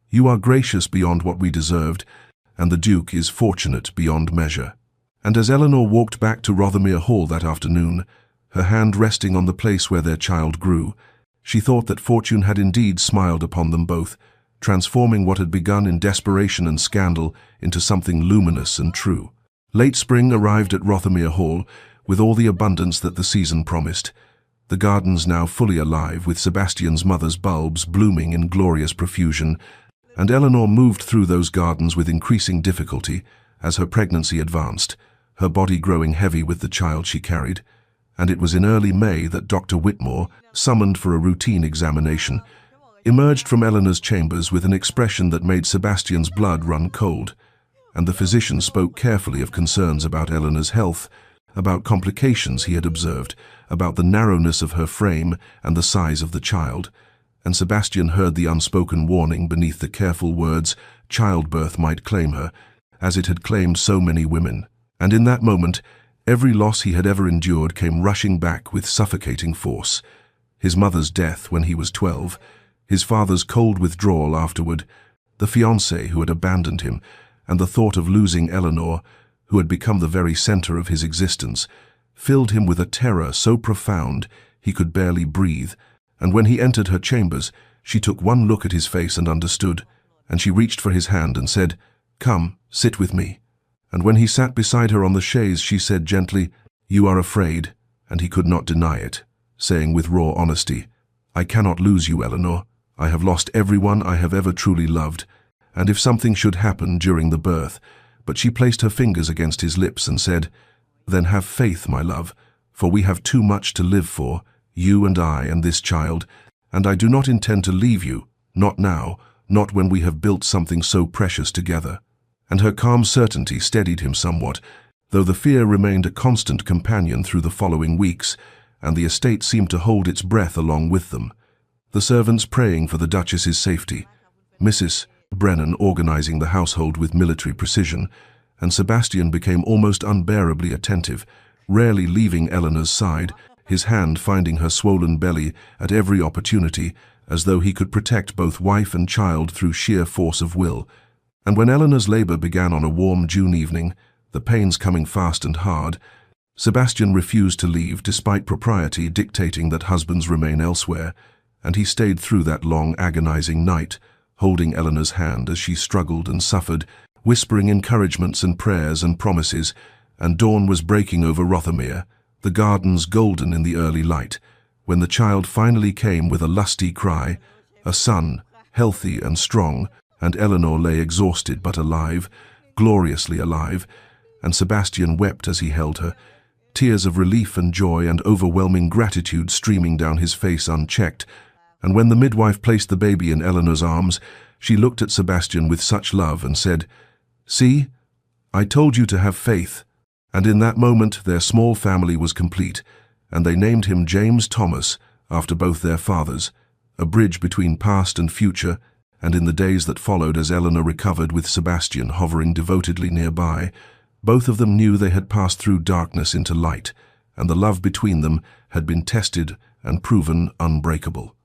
"You are gracious beyond what we deserved, and the Duke is fortunate beyond measure." And as Eleanor walked back to Rothermere Hall that afternoon, her hand resting on the place where their child grew, she thought that fortune had indeed smiled upon them both, transforming what had begun in desperation and scandal into something luminous and true. Late spring arrived at Rothermere Hall with all the abundance that the season promised, the gardens now fully alive with Sebastian's mother's bulbs blooming in glorious profusion, and Eleanor moved through those gardens with increasing difficulty as her pregnancy advanced, her body growing heavy with the child she carried, and it was in early May that Dr. Whitmore, summoned for a routine examination, emerged from Eleanor's chambers with an expression that made Sebastian's blood run cold, and the physician spoke carefully of concerns about Eleanor's health, about complications he had observed, about the narrowness of her frame and the size of the child, and Sebastian heard the unspoken warning beneath the careful words, "Childbirth might claim her," as it had claimed so many women. And in that moment, every loss he had ever endured came rushing back with suffocating force. His mother's death when he was 12, his father's cold withdrawal afterward, the fiancée who had abandoned him, and the thought of losing Eleanor, who had become the very center of his existence, filled him with a terror so profound he could barely breathe. And when he entered her chambers, she took one look at his face and understood, and she reached for his hand and said, "Come, sit with me." And when he sat beside her on the chaise, she said gently, "You are afraid," and he could not deny it, saying with raw honesty, "I cannot lose you, Eleanor. I have lost everyone I have ever truly loved, and if something should happen during the birth—" But she placed her fingers against his lips and said, "Then have faith, my love, for we have too much to live for, you and I and this child, and I do not intend to leave you, not now, not when we have built something so precious together." And her calm certainty steadied him somewhat, though the fear remained a constant companion through the following weeks, and the estate seemed to hold its breath along with them. The servants praying for the Duchess's safety, Mrs. Brennan organizing the household with military precision, and Sebastian became almost unbearably attentive, rarely leaving Eleanor's side, his hand finding her swollen belly at every opportunity, as though he could protect both wife and child through sheer force of will. And when Eleanor's labor began on a warm June evening, the pains coming fast and hard, Sebastian refused to leave despite propriety dictating that husbands remain elsewhere, and he stayed through that long agonizing night, holding Eleanor's hand as she struggled and suffered, whispering encouragements and prayers and promises, and dawn was breaking over Rothermere, the gardens golden in the early light, when the child finally came with a lusty cry, a son, healthy and strong, and Eleanor lay exhausted but alive, gloriously alive, and Sebastian wept as he held her, tears of relief and joy and overwhelming gratitude streaming down his face unchecked. And when the midwife placed the baby in Eleanor's arms, she looked at Sebastian with such love and said, "See, I told you to have faith." And in that moment their small family was complete, and they named him James Thomas after both their fathers, a bridge between past and future. And in the days that followed, as Eleanor recovered with Sebastian hovering devotedly nearby, both of them knew they had passed through darkness into light, and the love between them had been tested and proven unbreakable.